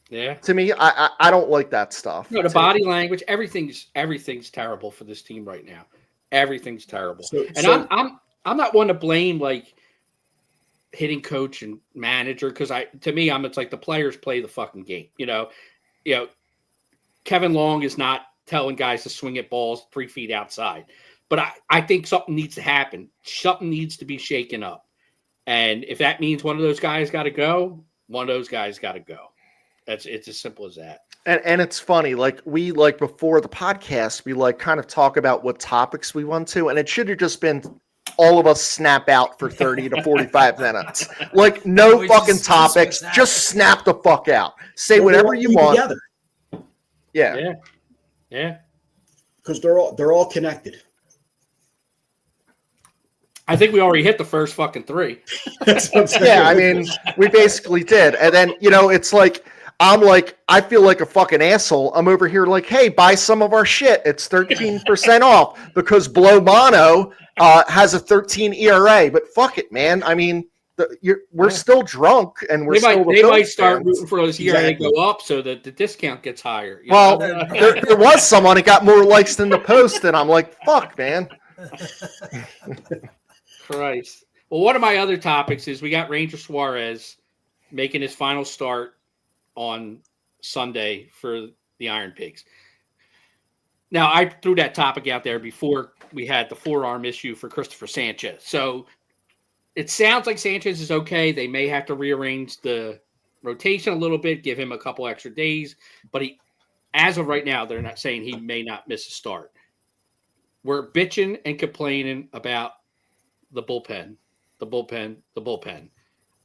To me, I don't like that stuff.
No, the body language, everything's terrible for this team right now. Everything's terrible. I'm not one to blame like hitting coach and manager because it's like the players play the fucking game. You know, Kevin Long is not telling guys to swing at balls 3 feet outside. But I think something needs to happen. Something needs to be shaken up. And if that means one of those guys got to go, one of those guys got to go. It's as simple as that.
And it's funny, like we like before the podcast, we like kind of talk about what topics we want to, and it should have just been all of us snap out for 30 to 45 minutes. Like no fucking topics, just snap the fuck out. Say whatever you want.
Together.
Yeah.
Because they're all connected.
I think we already hit the first fucking 3.
Yeah, I mean, we basically did. And then, it's like, I feel like a fucking asshole. I'm over here like, hey, buy some of our shit. It's 13% off because Blow Mono has a 13 ERA. But fuck it, man. I mean, we're still drunk and they
might start rooting for those ERA go up so that the discount gets higher.
Well, there was someone that got more likes than the post, and I'm like, fuck, man.
Christ. Well, one of my other topics is we got Ranger Suarez making his final start on Sunday for the Iron Pigs. Now, I threw that topic out there before we had the forearm issue for Christopher Sanchez. So it sounds like Sanchez is okay. They may have to rearrange the rotation a little bit, give him a couple extra days. But as of right now, they're not saying he may not miss a start. We're bitching and complaining about the bullpen.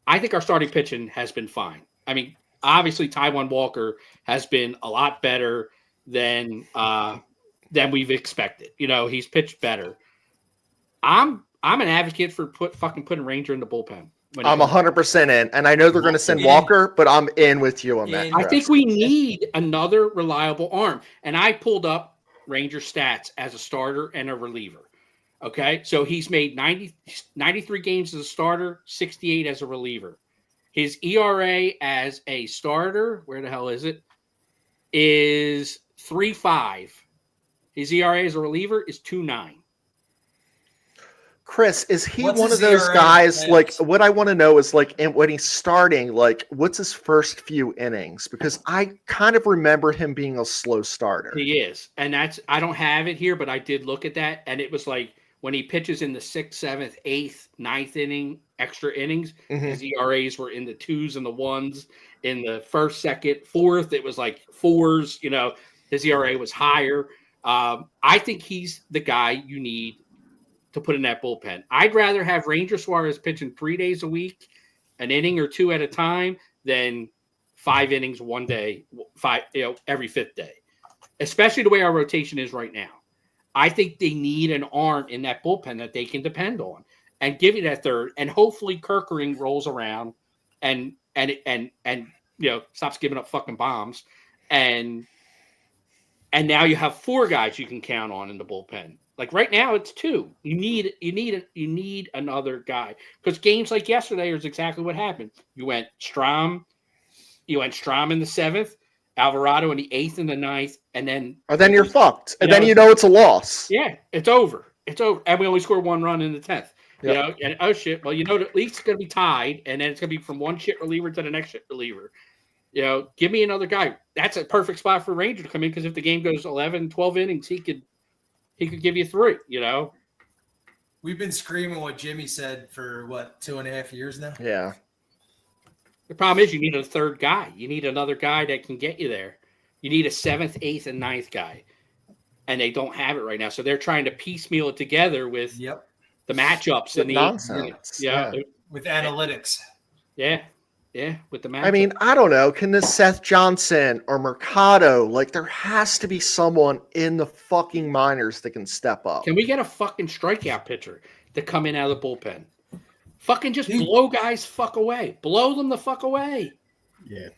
I think our starting pitching has been fine. I mean, obviously, Taijuan Walker has been a lot better than we've expected. He's pitched better. I'm an advocate for putting Ranger in the bullpen.
I'm 100% in, and I know they're going to send Walker, but I'm in with you on that.
I think we need another reliable arm, and I pulled up Ranger stats as a starter and a reliever. Okay, so he's made 93 games as a starter, 68 as a reliever. His ERA as a starter, where the hell is it? Is 3.5. His ERA as a reliever is 2.9.
Chris, is he one of those guys? Like, what I want to know is, like, when he's starting, like, what's his first few innings? Because I kind of remember him being a slow starter.
He is, and I don't have it here, but I did look at that, and it was like when he pitches in the 6th, 7th, 8th, 9th inning, extra innings, his ERAs were in the 2s and the 1s. In the 1st, 2nd, 4th, it was like 4s. His ERA was higher. I think he's the guy you need to put in that bullpen. I'd rather have Ranger Suarez pitching 3 days a week, an inning or two at a time, than 5 innings one day, every 5th day, especially the way our rotation is right now. I think they need an arm in that bullpen that they can depend on and give you that third. And hopefully Kirkering rolls around and stops giving up fucking bombs. And now you have 4 guys you can count on in the bullpen. Like right now, it's 2. You need another guy, because games like yesterday is exactly what happened. You went Strom in the 7th, Alvarado in the 8th and the 9th, and then
you're fucked. And then it's a loss.
Yeah, it's over. And we only scored 1 run in the 10th.
Yep.
And oh shit. Well, at least it's gonna be tied, and then it's gonna be from one shit reliever to the next shit reliever. Give me another guy. That's a perfect spot for Ranger to come in, because if the game goes 11, 12 innings, he could give you 3,
We've been screaming what Jimmy said for 2.5 years now?
Yeah.
The problem is you need a third guy. You need another guy that can get you there. You need a 7th, 8th, and 9th guy. And they don't have it right now. So they're trying to piecemeal it together with the matchups and the
nonsense.
With analytics.
Yeah. Yeah, with the matchup.
I mean, I don't know. Can this Seth Johnson or Mercado, there has to be someone in the fucking minors that can step up.
Can we get a fucking strikeout pitcher to come in out of the bullpen? Fucking just blow guys fuck away. Blow them the fuck away.
Yeah.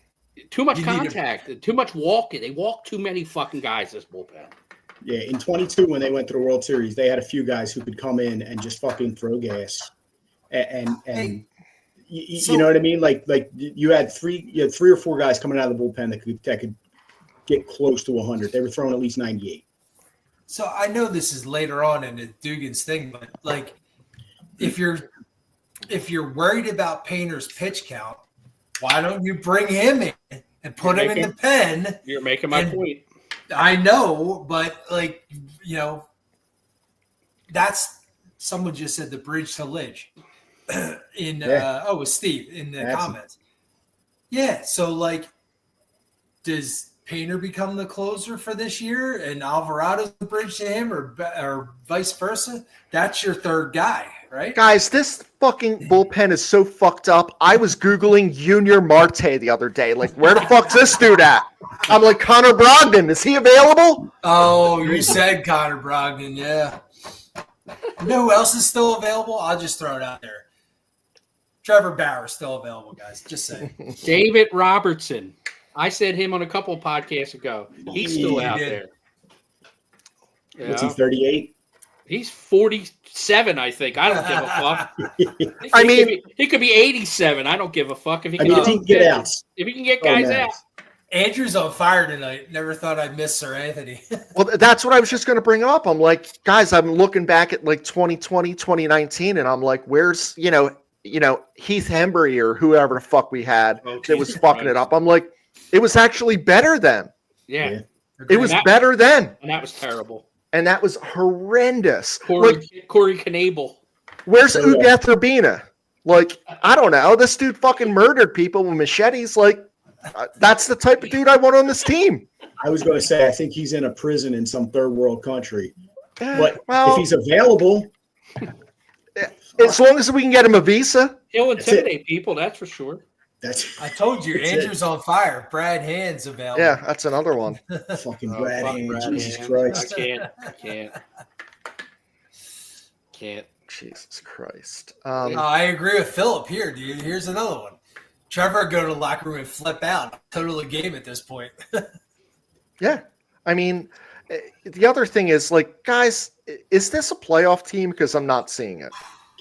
Too much contact. Too much walking. They walk too many fucking guys, this bullpen.
Yeah, in 22, when they went to the World Series, they had a few guys who could come in and just fucking throw gas. You know what I mean? Like you had 3 or 4 guys coming out of the bullpen that could get close to 100. They were throwing at least 98.
So I know this is later on in the Dugan's thing, but if you're worried about Painter's pitch count, why don't you bring him in and put him in the pen?
You're making my point.
I know, but that's someone just said the bridge to Lidge. It was Steve in the comments. Yeah, so does Painter become the closer for this year and Alvarado's the bridge to him, or vice versa? That's your third guy, right?
Guys, this fucking bullpen is so fucked up. I was Googling Junior Marte the other day. Where the fuck's this dude at? I'm like, Connor Brogdon, is he available?
Oh, you said Connor Brogdon, yeah. You know who else is still available? I'll just throw it out there. Trevor Bauer is still available, guys. Just saying.
David Robertson. I said him on a couple of podcasts ago. He's still out there.
What's he, 38?
He's 47, I think. I don't give a fuck. He could be 87. I don't give a fuck if he can,
if he can get out.
If he can get guys out.
Andrew's on fire tonight. Never thought I'd miss Sir Anthony.
Well, that's what I was just going to bring up. I'm like, guys, I'm looking back at 2020, 2019, and I'm like, where's, Heath Hembry or whoever the fuck we had that was fucking it up. I'm like, it was actually better then.
Yeah.
It was better then.
And that was terrible.
And that was horrendous.
Corey Knable.
Where's Ugath Urbina? Like, I don't know. This dude fucking murdered people with machetes. Like, that's the type of dude I want on this team.
I was going to say, I think he's in a prison in some third world country. But
well,
if he's available,
as long as we can get him a visa,
he'll intimidate people. That's for sure.
I told you, Andrew's on fire. Brad Hand's available.
Yeah, that's another one.
Fucking Brad Hand, Jesus Christ.
I can't.
Jesus Christ.
I agree with Philip here, dude. Here's another one. Trevor go to the locker room and flip out. Totally game at this point.
Yeah. I mean, the other thing is, like, guys, is this a playoff team? Because I'm not seeing it.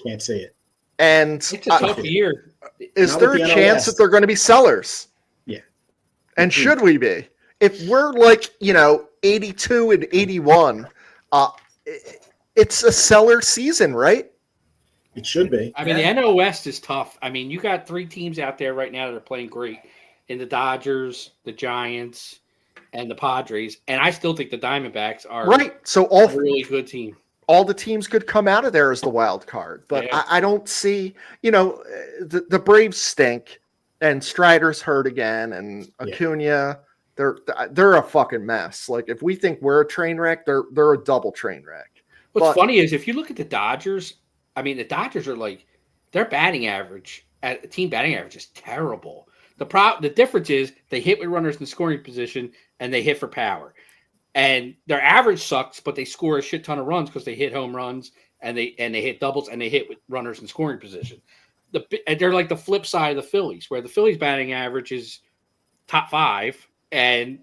Can't see it.
And
it's a tough year.
Is there a chance that they're going to be sellers?
Yeah.
And should we be? If we're like, 82 and 81, it's a seller season, right?
It should be.
I mean, the NL West is tough. I mean, you got 3 teams out there right now that are playing great in the Dodgers, the Giants, and the Padres. And I still think the Diamondbacks are
right. So
a really good team.
All the teams could come out of there as the wild card, but
yeah.
I don't see, the Braves stink, and Strider's hurt again, and Acuna, they're a fucking mess. Like, if we think we're a train wreck, they're a double train wreck.
What's funny is if you look at the Dodgers, I mean, the Dodgers are like, their batting average, team batting average is terrible. The difference is they hit with runners in scoring position and they hit for power. And their average sucks, but they score a shit ton of runs because they hit home runs and they hit doubles and they hit with runners in scoring position. They're like the flip side of the Phillies, where the Phillies batting average is top 5,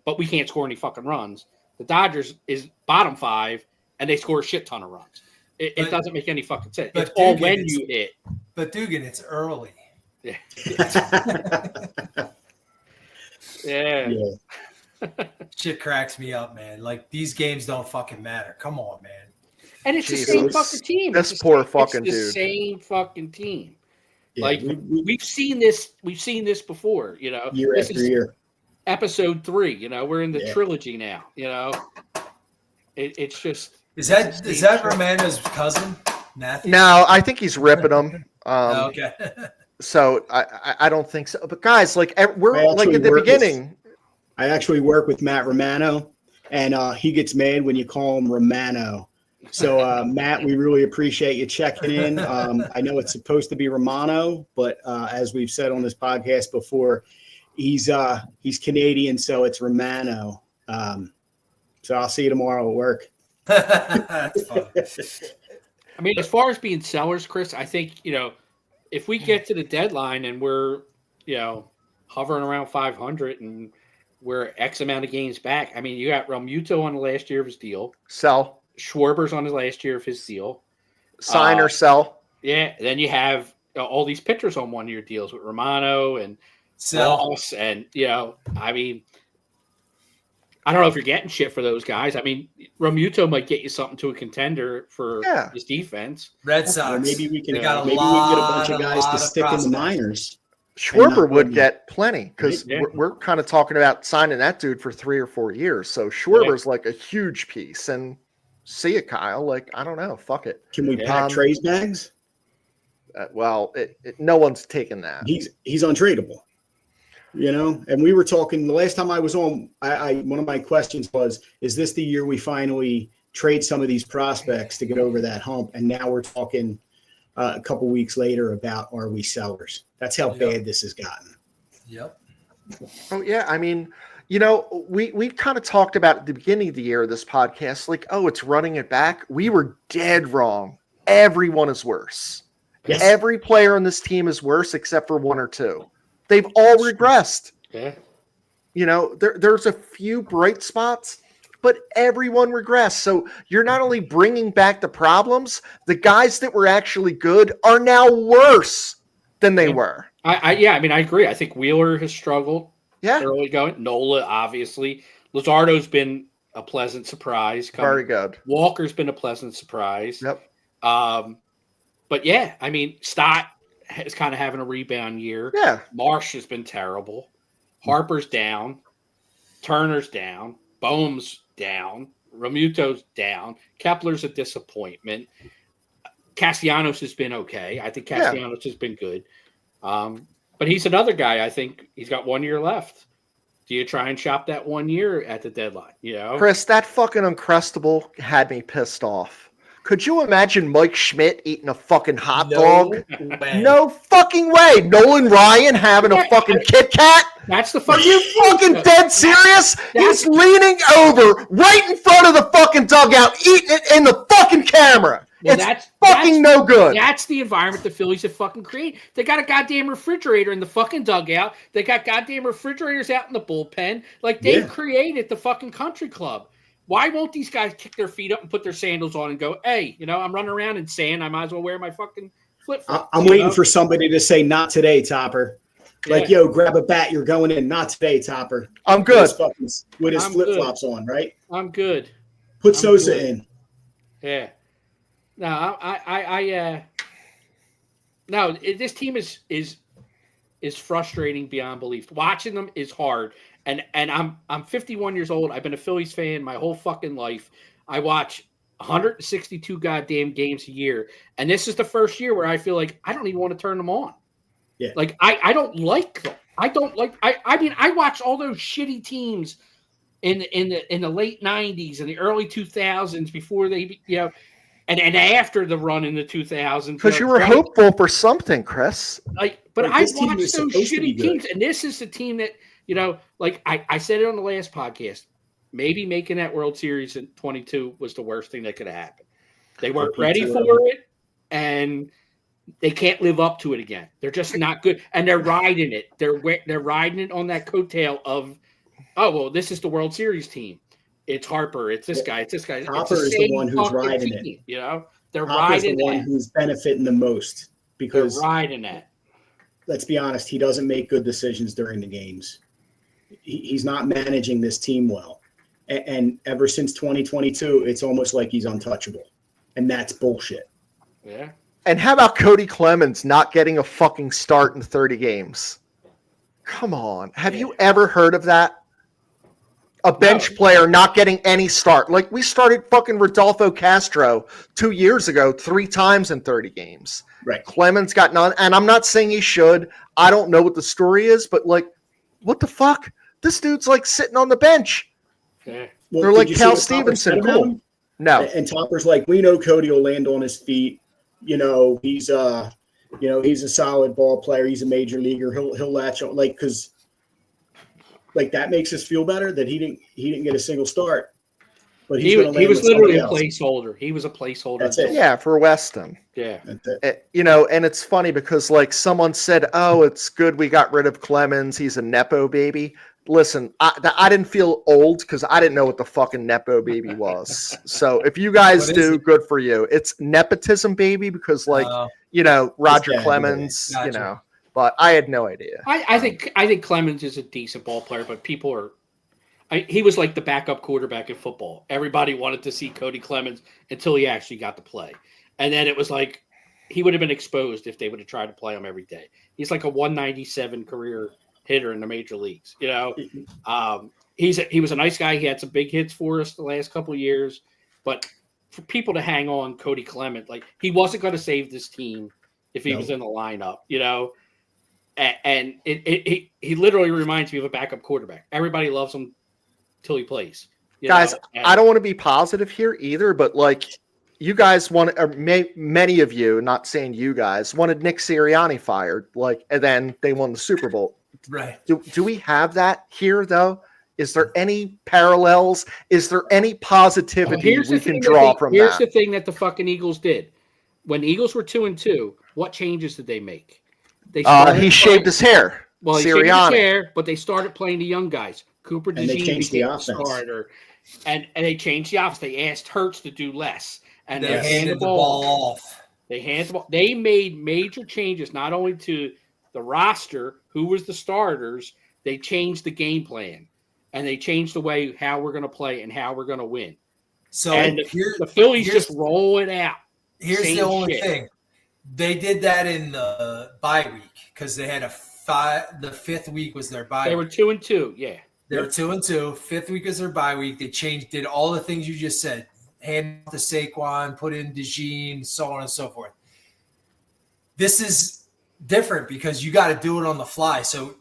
but we can't score any fucking runs. The Dodgers is bottom 5 and they score a shit ton of runs. It doesn't make any fucking sense. It's all when you hit.
But Dugan, it's early.
Yeah. Yeah.
Shit cracks me up, man. Like, these games don't fucking matter. Come on, man.
And it's the same fucking team.
This poor fucking dude.
It's the same fucking team.
Yeah,
like we've seen this. We've seen this before.
Year after year.
Episode 3. We're in the trilogy now. It's just.
Is that Romano's cousin, Matthew?
No, I think he's ripping them.
Okay.
So I don't think so. But guys, like, we're like at the beginning.
I actually work with Matt Romano, and he gets mad when you call him Romano. So, Matt, we really appreciate you checking in. I know it's supposed to be Romano, but as we've said on this podcast before, he's Canadian, so it's Romano. So I'll see you tomorrow at work.
That's fun.
I mean, as far as being sellers, Chris, I think, if we get to the deadline and we're, hovering around 500 and we're X amount of games back. I mean, you got Realmuto on the last year of his deal.
Sell.
Schwarber's on his last year of his deal.
Sign or sell.
Yeah. Then you have all these pitchers on 1-year deals with Romano and Ross. And, I mean, I don't know if you're getting shit for those guys. I mean, Realmuto might get you something to a contender for his defense.
Red Sox.
Or maybe we can get a
lot
bunch of guys to stick in the minors.
Schwarber would get plenty because we're kind of talking about signing that dude for 3 or 4 years. So Schwarber's like a huge piece. And see it, Kyle. Like, I don't know. Fuck it.
Can we pack Trey's bags?
Well, no one's taking that.
He's untradeable. And we were talking the last time I was on. One of my questions was, is this the year we finally trade some of these prospects to get over that hump? And now we're talking a couple weeks later about, are we sellers? That's how bad this has gotten.
Yep.
Oh yeah, I mean, we kind of talked about at the beginning of the year of this podcast, like, oh, it's running it back. We were dead wrong. Everyone is worse. Yes. Every player on this team is worse except for 1 or 2. They've all regressed.
Yeah.
There's a few bright spots, but everyone regressed. So you're not only bringing back the problems, the guys that were actually good are now worse than they were.
I agree. I think Wheeler has struggled early going. Nola, obviously. Luzardo's been a pleasant surprise.
Very good.
Walker's been a pleasant surprise.
Yep.
But yeah, I mean, Stott is kind of having a rebound year.
Yeah.
Marsh has been terrible. Harper's down. Turner's down. Bohm's down. Romuto's down. Kepler's a disappointment. Castellanos has been okay. I think Castellanos has been good. But he's another guy. I think he's got 1 year left. Do you try and shop that 1 year at the deadline?
Chris, that fucking Uncrustable had me pissed off. Could you imagine Mike Schmidt eating a fucking hot dog?
Way.
No fucking way. Nolan Ryan having a fucking Kit Kat?
That's the
Are you fucking dead serious? He's leaning over right in front of the fucking dugout, eating it in the fucking camera.
Well,
it's fucking no good.
That's the environment the Phillies have fucking created. They got a goddamn refrigerator in the fucking dugout. They got goddamn refrigerators out in the bullpen. Like, they've created the fucking country club. Why won't these guys kick their feet up and put their sandals on and go, hey, I'm running around in sand. I might as well wear my fucking flip-flops.
I'm waiting for somebody to say, not today, Topper. Like, yo, grab a bat. You're going in. Not today, Topper.
I'm good.
With his flip-flops on, right?
I'm good.
Put Sosa in.
Yeah. No, this team is frustrating beyond belief. Watching them is hard. And I'm 51 years old. I've been a Phillies fan my whole fucking life. I watch 162 goddamn games a year. And this is the first year where I feel like I don't even want to turn them on.
Yeah.
Like, I don't like them. I watched all those shitty teams in the late 90s and the early 2000s before they, and after the run in the 2000s.
Because you were hopeful for something, Chris.
But I watched those shitty teams, and this is the team that, I said it on the last podcast, maybe making that World Series in 22 was the worst thing that could have happened. They weren't ready for it, and they can't live up to it again. They're just not good, and they're riding it. They're riding it on that coattail of, oh, well, this is the World Series team. It's Harper. It's this guy. It's this guy.
Harper is the one who's riding it.
They're
Harper's
riding
the one who's benefiting the most because
they're riding that.
Let's be honest, he doesn't make good decisions during the games. He's not managing this team well, and ever since 2022, it's almost like he's untouchable, and that's bullshit.
Yeah.
And how about Cody Clemens not getting a fucking start in 30 games? Come on. Have you ever heard of that? A bench player not getting any start. Like, we started fucking Rodolfo Castro 2 years ago 3 times in 30 games.
Right.
Clemens got none. And I'm not saying he should. I don't know what the story is, but, like, what the fuck? This dude's, like, sitting on the bench.
Yeah.
Well,
they're like Cal Stevenson. Cool. No.
And Topper's like, we know Cody will land on his feet. He's a solid ball player. He's a major leaguer. He'll latch on, like, because like that makes us feel better that he didn't get a single start. But
he was literally a placeholder. He was a placeholder.
That's it.
Yeah, for Weston.
Yeah.
And it's funny because, like, someone said, oh, it's good we got rid of Clemens. He's a Nepo baby. Listen, I didn't feel old because I didn't know what the fucking Nepo baby was. So if you guys do, good for you. It's nepotism baby because, like, Roger Clemens,
Gotcha.
but I had no idea.
I think Clemens is a decent ball player, but people are. He was like the backup quarterback in football. Everybody wanted to see Cody Clemens until he actually got to play, and then it was like he would have been exposed if they would have tried to play him every day. He's like a 197 career hitter in the major leagues. He was a nice guy. He had some big hits for us the last couple of years, but for people to hang on Cody Clement, like, he wasn't going to save this team if he was in the lineup, and he literally reminds me of a backup quarterback. Everybody loves him till he plays.
Guys, I don't want to be positive here either, but, like, you guys many of you, not saying you guys, wanted Nick Sirianni fired, like, and then they won the Super Bowl.
Right.
Do we have that here, though? Is there any parallels? Is there any positivity we can draw from that?
Here's the thing that the fucking Eagles did. When the Eagles were 2-2, what changes did they make?
He shaved his hair.
Well, he shaved his hair, but they started playing the young guys. Cooper DeJean became the starter, and they changed the offense. They asked Hurts to do less, and
they handed the ball off.
They made major changes, not only to the roster, who was the starters. They changed the game plan, and they changed the way how we're going to play and how we're going to win. So the Phillies just roll it out.
Here's the only thing. They did that in the bye week because they had the 5th week was their bye.
They were 2-2, yeah.
They're 2-2. 5th week is their bye week. They did all the things you just said. Hand off to Saquon, put in DeJean, so on and so forth. This is different because you got to do it on the fly. So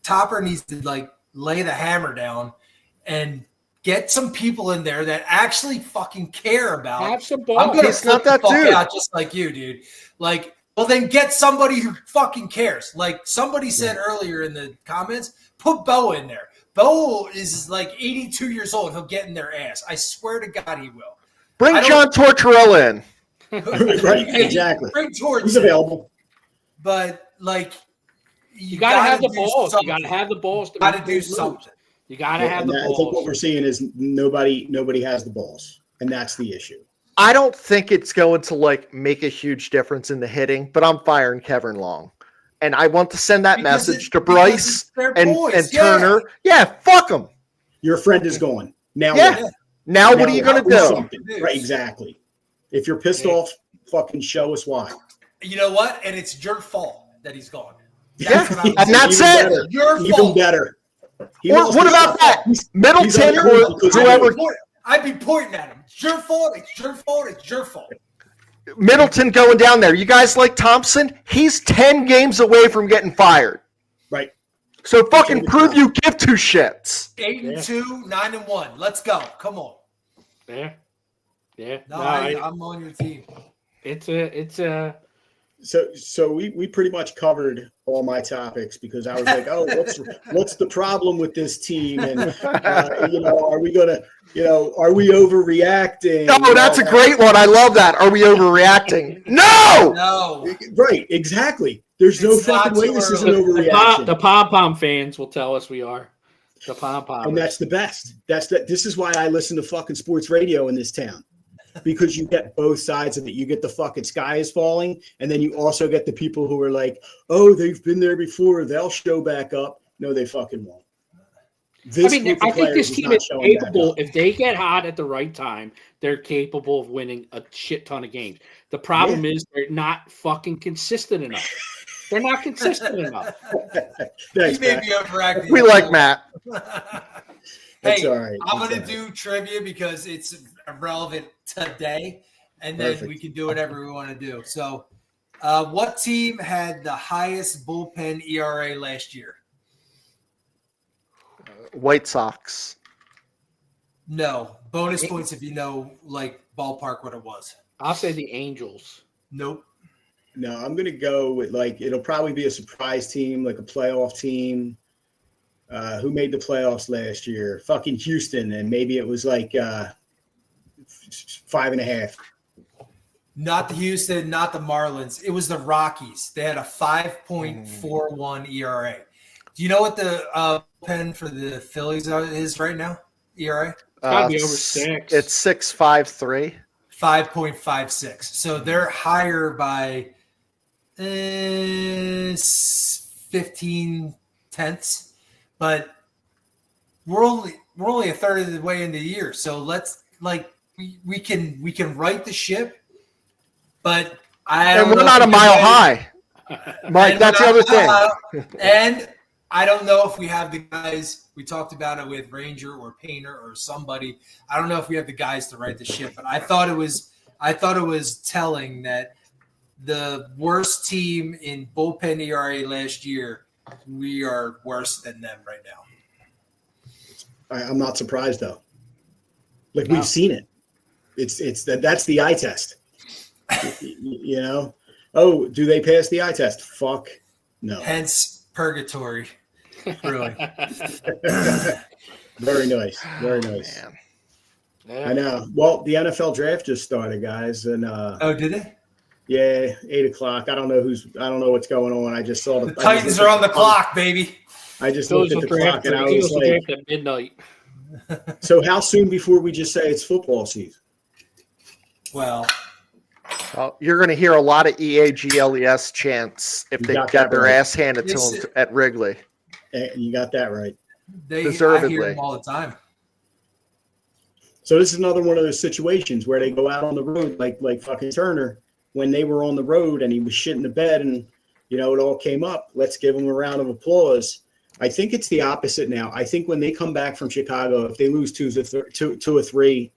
Topper needs to like lay the hammer down and get some people in there that actually fucking care about.
Have some ball.
I'm gonna
He's not that dude.
out just like you, dude. Like, well, then get somebody who fucking cares. Like somebody said earlier in the comments, put Bo in there. Bo is like 82 years old. He'll get in their ass. I swear to God, he will.
Bring John Tortorella in.
Right, exactly.
Bring Torch.
He's available.
But like,
you gotta have the balls. You gotta have the balls.
Got to do something.
You gotta have the balls.
I think what we're seeing is nobody has the balls, and that's the issue.
I don't think it's going to like make a huge difference in the hitting, but I'm firing Kevin Long. And I want to send that message to Bryce and Turner. Yeah, fuck them.
Your friend is gone. Now
Now what are you going to do?
Right, exactly. If you're pissed off, fucking show us why.
You know what? And it's your fault that he's gone.
And that's it.
Your fault.
Even better.
What about that? Middleton or whoever.
I'd be pointing at him. It's your fault. It's your fault. It's your fault.
Middleton going down there. You guys like Thompson? He's 10 games away from getting fired.
Right.
So fucking prove you give two shits.
8-2, 9-1. Let's go. Come on.
Yeah.
No, I'm on your team.
It's a.
So we pretty much covered all my topics because I was like, oh, what's the problem with this team? And are we overreacting?
No, that's a great one. I love that. Are we overreacting? No.
Right, exactly. There's no fucking way this isn't overreaction.
The pom-pom fans will tell us we are. The pom-pom.
And that's the best. This is why I listen to fucking sports radio in this town. Because you get both sides of it. You get the fucking sky is falling, and then you also get the people who are like, oh, they've been there before. They'll show back up. No, they fucking won't.
I think this team is capable. If they get hot at the right time, they're capable of winning a shit ton of games. The problem is they're not fucking consistent enough. They're not consistent enough.
He may be overacting.
We like Matt.
Hey, all right. I'm going to do trivia because it's relevant today, and then we can do whatever we want to do. So, what team had the highest bullpen ERA last year?
White Sox.
No. Bonus points if you know, like, ballpark what it was.
I'll say the Angels.
Nope.
No, I'm going to go with, like, it'll probably be a surprise team, like a playoff team. Who made the playoffs last year? Fucking Houston, and maybe it was like 5.5.
Not the Houston, not the Marlins. It was the Rockies. They had a 5.41 ERA. Do you know what the pen for the Phillies is right now? ERA?
It's got to be over 6.
It's 6.53.
5.56. So they're higher by 15 tenths. But we're only a third of the way into the year, so let's we can right the ship. But
we're not a mile high, Mike. That's the other thing.
And I don't know if we have the guys. We talked about it with Ranger or Painter or somebody. I don't know if we have the guys to right the ship. But I thought it was telling that the worst team in bullpen ERA last year. We are worse than them right now.
I'm not surprised though. Like we've seen it. That's the eye test. You know? Oh, do they pass the eye test? Fuck no.
Hence purgatory. Really.
Very nice. Very nice.
Yeah.
I know. Well, the NFL draft just started, guys, and
oh, did it?
Yeah, 8:00. I don't know what's going on. I just saw
the Titans are on the clock, baby.
I just looked at the clock and I was like,
at midnight.
So how soon before we just say it's football season?
Well,
you're going to hear a lot of EAGLES chants if they got their ass handed to them at Wrigley.
You got that right.
Deservedly.
I hear them all the time.
So this is another one of those situations where they go out on the road like fucking Turner. When they were on the road and he was shitting the bed and, it all came up. Let's give him a round of applause. I think it's the opposite now. I think when they come back from Chicago, if they lose two or three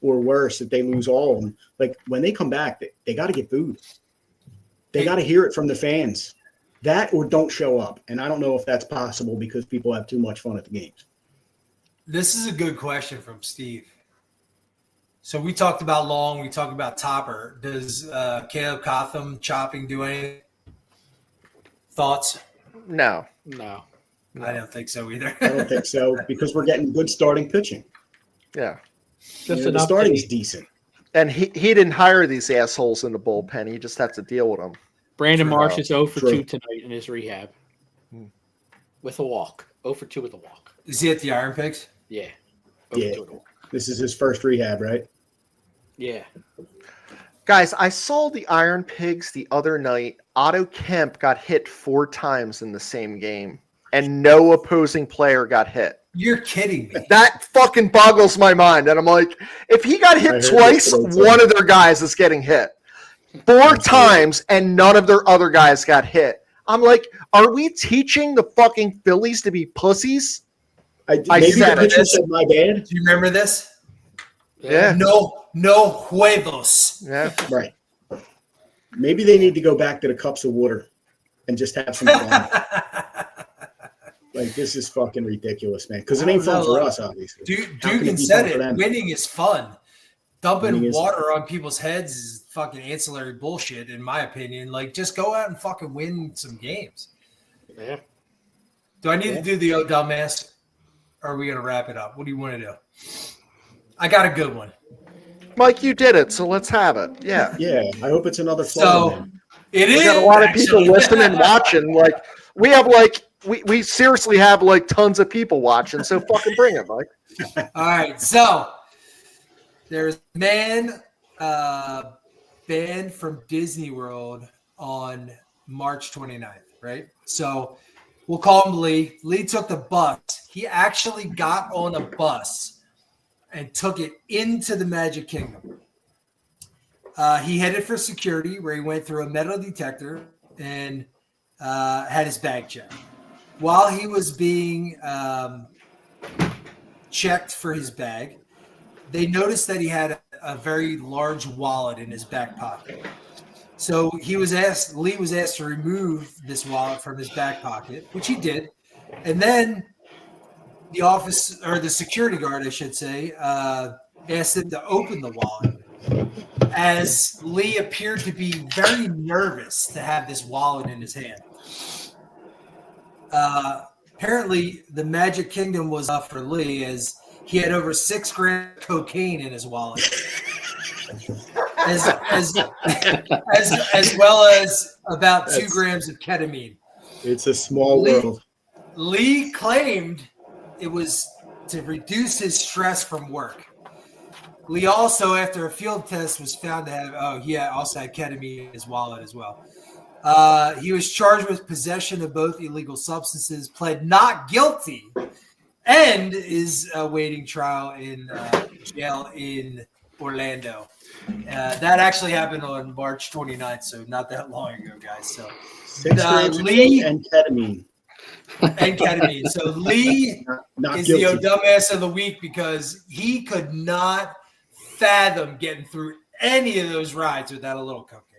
or worse, if they lose all of them, like when they come back, they got to get booed. They got to hear it from the fans. That or don't show up. And I don't know if that's possible because people have too much fun at the games.
This is a good question from Steve. So we talked about Long. We talked about Topper. Does Caleb Cotham chopping do anything? Thoughts?
No.
I don't think so either.
I don't think so because we're getting good starting pitching.
Yeah.
The starting is decent.
And he didn't hire these assholes in the bullpen. He just had to deal with them.
Brandon Marsh is 0 for 2 tonight in his rehab with a walk. 0 for 2 with a walk.
Is he at the Iron Pigs?
Yeah.
Yeah. This is his first rehab, right?
Yeah.
Guys, I saw the Iron Pigs the other night. Otto Kemp got hit 4 times in the same game, and no opposing player got hit.
You're kidding me.
That fucking boggles my mind. And I'm like, if he got hit twice, one of their guys is getting hit. 4 times, and none of their other guys got hit. I'm like, are we teaching the fucking Phillies to be pussies?
I said it. My bad.
Do you remember this?
Yeah.
No huevos.
Yeah.
Right. Maybe they need to go back to the cups of water and just have some fun. Like, this is fucking ridiculous, man. Because it ain't fun for us, obviously.
Dugan said it. Winning is fun. Dumping water on people's heads is fucking ancillary bullshit, in my opinion. Like, just go out and fucking win some games.
Yeah.
Do I need to do the dumbass? Or are we going to wrap it up? What do you want to do? I got a good one.
Mike, you did it, so let's have it. Yeah.
Yeah. I hope it's another
So, it is.
We got a lot of people listening and watching. Like, we have, like, we seriously have, like, tons of people watching, so fucking bring it, Mike.
All right, so there's a man banned from Disney World on March 29th, right? So we'll call him Lee. Lee took the bus. He actually got on a bus and took it into the Magic Kingdom. He headed for security where he went through a metal detector and had his bag checked. While he was being checked for his bag, they noticed that he had a very large wallet in his back pocket. So Lee was asked to remove this wallet from his back pocket, which he did. And then the security guard, I should say, asked him to open the wallet, as Lee appeared to be very nervous to have this wallet in his hand. Apparently, the Magic Kingdom was up for Lee, as he had over 6 grams of cocaine in his wallet, as well as about 2 grams of ketamine.
It's a small world.
Lee claimed it was to reduce his stress from work. Lee also, after a field test, was found to have, also had ketamine in his wallet as well. He was charged with possession of both illegal substances, pled not guilty, and is awaiting trial in jail in Orlando. That actually happened on March 29th, so not that long ago, guys. So
6 grams Lee and ketamine.
And ketamine. So Lee
not
is
guilty.
the dumbass of the week because he could not fathom getting through any of those rides without a little cocaine.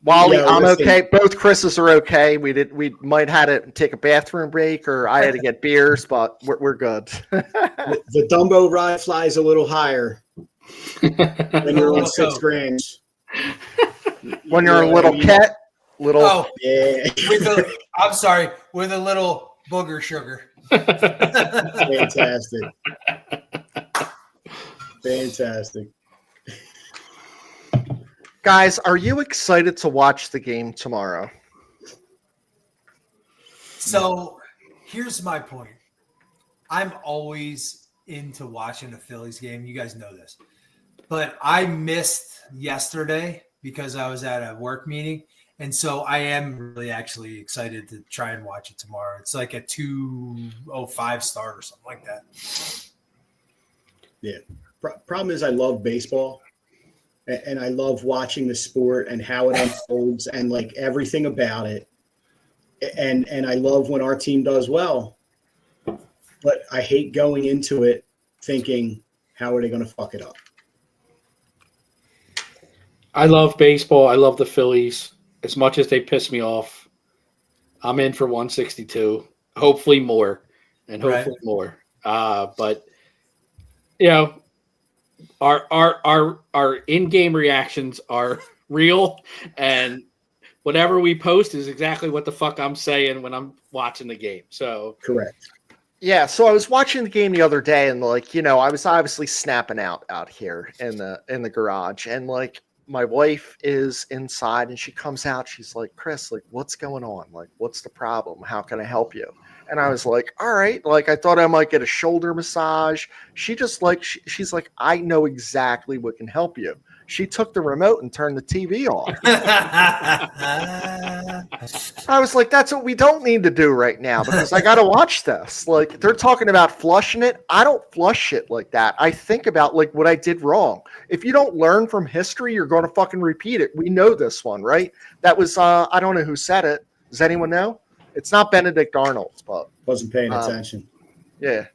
Wally, I'm okay. Both Chris's are okay. We might have to take a bathroom break, or I had to get beers, but we're good.
The Dumbo ride flies a little higher when you're on 6 grams.
When you're a little cat,
with a little booger sugar.
Fantastic.
Guys, are you excited to watch the game tomorrow?
So here's my point. I'm always into watching a Phillies game. You guys know this. But I missed yesterday because I was at a work meeting. And so I am really actually excited to try and watch it tomorrow. It's like a 2:05 start or something like that.
Yeah. Problem is I love baseball. And I love watching the sport and how it unfolds and like everything about it. and I love when our team does well, but I hate going into it thinking, how are they going to fuck it up?
I love baseball. I love the Phillies as much as they piss me off. I'm in for 162. Hopefully more, and hopefully more. But you know, our in-game reactions are real, and whatever we post is exactly what the fuck I'm saying when I'm watching the game. So
correct.
Yeah, so I was watching the game the other day, and like, I was obviously snapping out here in the garage, and like my wife is inside, and she comes out. She's like, "Chris, like, what's going on? Like, what's the problem? How can I help you?" And I was like, "All right." Like, I thought I might get a shoulder massage. She just like she's like, "I know exactly what can help you." She took the remote and turned the TV off. I was like, that's what we don't need to do right now because I got to watch this. Like, they're talking about flushing it. I don't flush shit like that. I think about like what I did wrong. If you don't learn from history, you're going to fucking repeat it. We know this one, right? That was, I don't know who said it. Does anyone know? It's not Benedict Arnold, but
wasn't paying attention.
Yeah.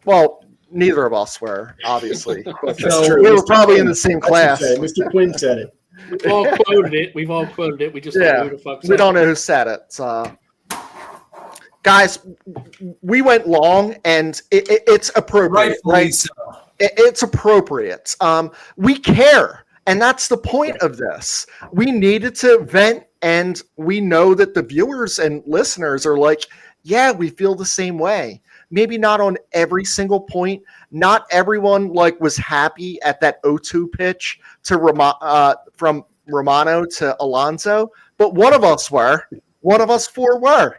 Well, neither of us were, obviously.
That's true.
We were probably in the same class.
Mr. Quinn said it.
We've all quoted it. We just don't know who the fuck said
we don't know who said it. So, guys, we went long, and it's appropriate, right? So. It's appropriate. We care, and that's the point of this. We needed to vent, and we know that the viewers and listeners are like, yeah, we feel the same way. Maybe not on every single point. Not everyone like was happy at that 0-2 pitch to from Romano to Alonso, but one of us were. One of us four were.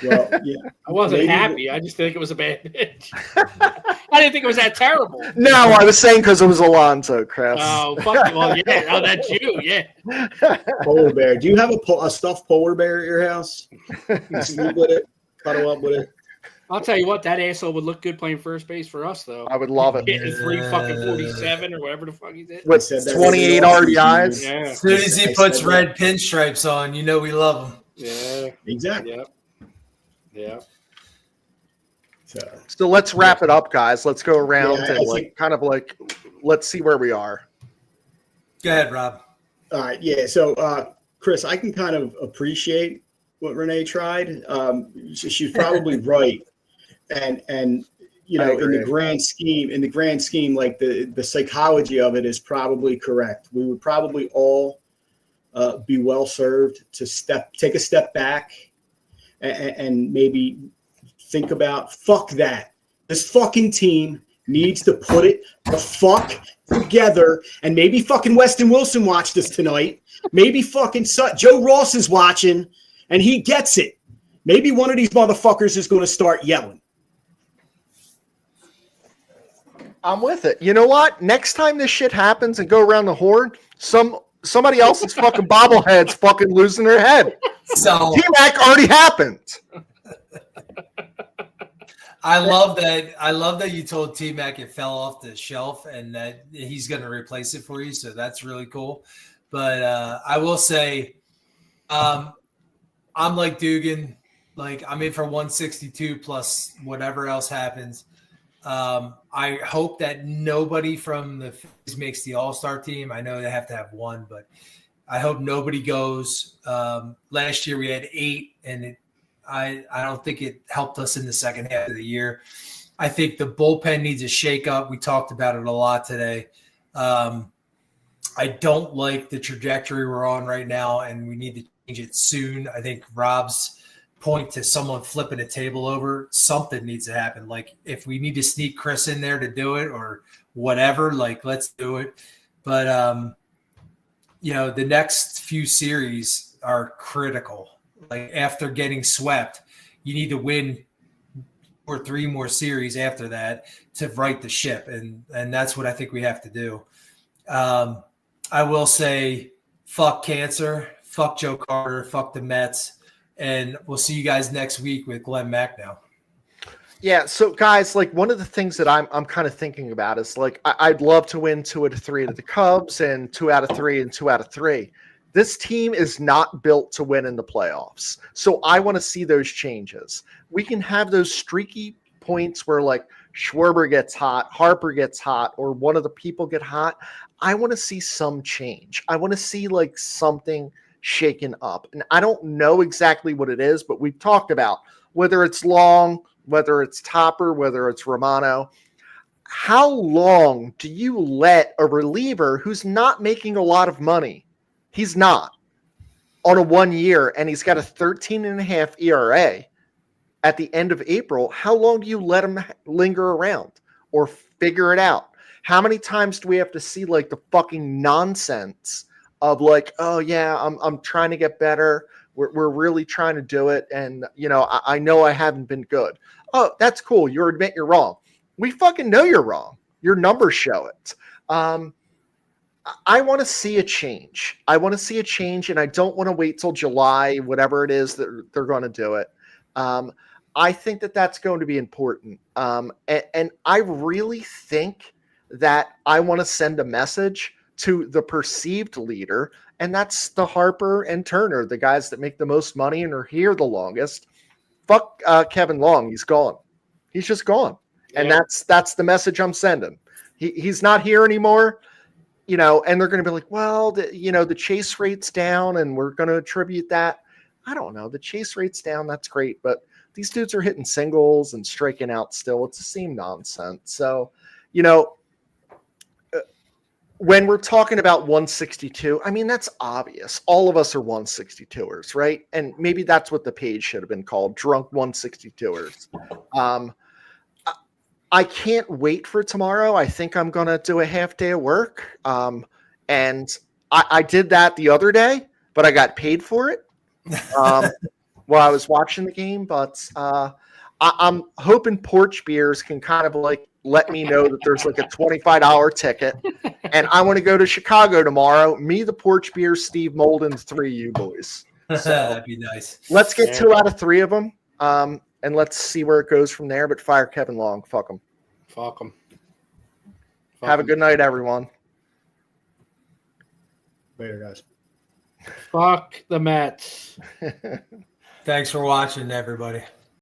Well, yeah.
I wasn't happy. I just think it was a bad pitch. I didn't think it was that terrible.
No, I was saying because it was Alonso, Chris.
Oh, fuck you. Well, yeah. Oh, that's you. Yeah.
Polar bear. Do you have a stuffed polar bear at your house? You sleep with it? Cuddle up with it?
I'll tell you what, that asshole would look good playing first base for us, though.
I would love it.
Getting 347 or whatever the fuck he did.
With 28 RBIs.
Yeah.
As soon as he puts red pinstripes on, you know we love him.
Yeah.
Exactly.
Yeah. Yeah.
So let's wrap it up, guys. Let's go around and let's see where we are.
Go ahead, Rob.
All right. Yeah. So, Chris, I can kind of appreciate what Renee tried. She's probably right. And you know, in the grand scheme, like the psychology of it is probably correct. We would probably all be well served to take a step back and maybe think about, fuck that. This fucking team needs to put it the fuck together. And maybe fucking Weston Wilson watched this tonight. Maybe fucking Joe Ross is watching and he gets it. Maybe one of these motherfuckers is going to start yelling.
I'm with it. You know what? Next time this shit happens and go around the horn, somebody else's fucking bobblehead's fucking losing their head.
So
T-Mac already happened.
I love that you told T-Mac it fell off the shelf and that he's going to replace it for you. So that's really cool. But I will say, I'm like Dugan. Like, I'm in for 162 plus whatever else happens. I hope that nobody from the Phillies makes the All-Star team. I know they have to have one, but I hope nobody goes. Last year we had 8, and I don't think it helped us in the second half of the year. I think the bullpen needs a shake-up. We talked about it a lot today. I don't like the trajectory we're on right now, and we need to change it soon. I think Rob's point to someone flipping a table over, something needs to happen. Like, if we need to sneak Chris in there to do it or whatever, like, let's do it. But, you know, the next few series are critical. Like, after getting swept, you need to win 2 or 3 more series after that to right the ship. And that's what I think we have to do. I will say, fuck cancer, fuck Joe Carter, fuck the Mets. And we'll see you guys next week with Glenn Mack now.
Yeah, so guys, like, one of the things that I'm kind of thinking about is, like, I'd love to win 2 out of 3 to the Cubs and 2 out of 3 and 2 out of 3. This team is not built to win in the playoffs. So I want to see those changes. We can have those streaky points where like Schwarber gets hot, Harper gets hot, or one of the people get hot. I want to see some change. I want to see like something shaken up. And I don't know exactly what it is, but we've talked about whether it's Long, whether it's Topper, whether it's Romano. How long do you let a reliever who's not making a lot of money? He's not on a 1 year, and he's got a 13.5 ERA at the end of April. How long do you let him linger around or figure it out? How many times do we have to see like the fucking nonsense of like, oh yeah, I'm trying to get better. We're really trying to do it. And you know I haven't been good. Oh, that's cool. You admit you're wrong. We fucking know you're wrong. Your numbers show it. I want to see a change. I want to see a change, and I don't want to wait till July, whatever it is that they're going to do it. I think that that's going to be important. And I really think that I want to send a message to the perceived leader, and that's the Harper and Turner, the guys that make the most money and are here the longest. Fuck Kevin Long. He's gone. He's just gone. Yeah. And that's the message I'm sending. He's not here anymore. You know, and they're going to be like, well, the chase rate's down and we're going to attribute that. I don't know. The chase rate's down. That's great. But these dudes are hitting singles and striking out still. It's the same nonsense. So, you know, when we're talking about 162, I mean, that's obvious. All of us are 162ers, right? And maybe that's what the page should have been called, Drunk 162ers. I can't wait for tomorrow. I think I'm going to do a half day of work. And I did that the other day, but I got paid for it while I was watching the game. But I'm hoping Porch Beers can kind of like let me know that there's like a $25 ticket. And I want to go to Chicago tomorrow. Me, the Porch Beers, Steve Molden, 3 you boys. So
that'd be nice.
Let's get 2 out of 3 of them. And let's see where it goes from there. But fire Kevin Long. Fuck him.
Fuck him.
Have a good night, everyone.
Later, guys.
Fuck the Mets.
Thanks for watching, everybody.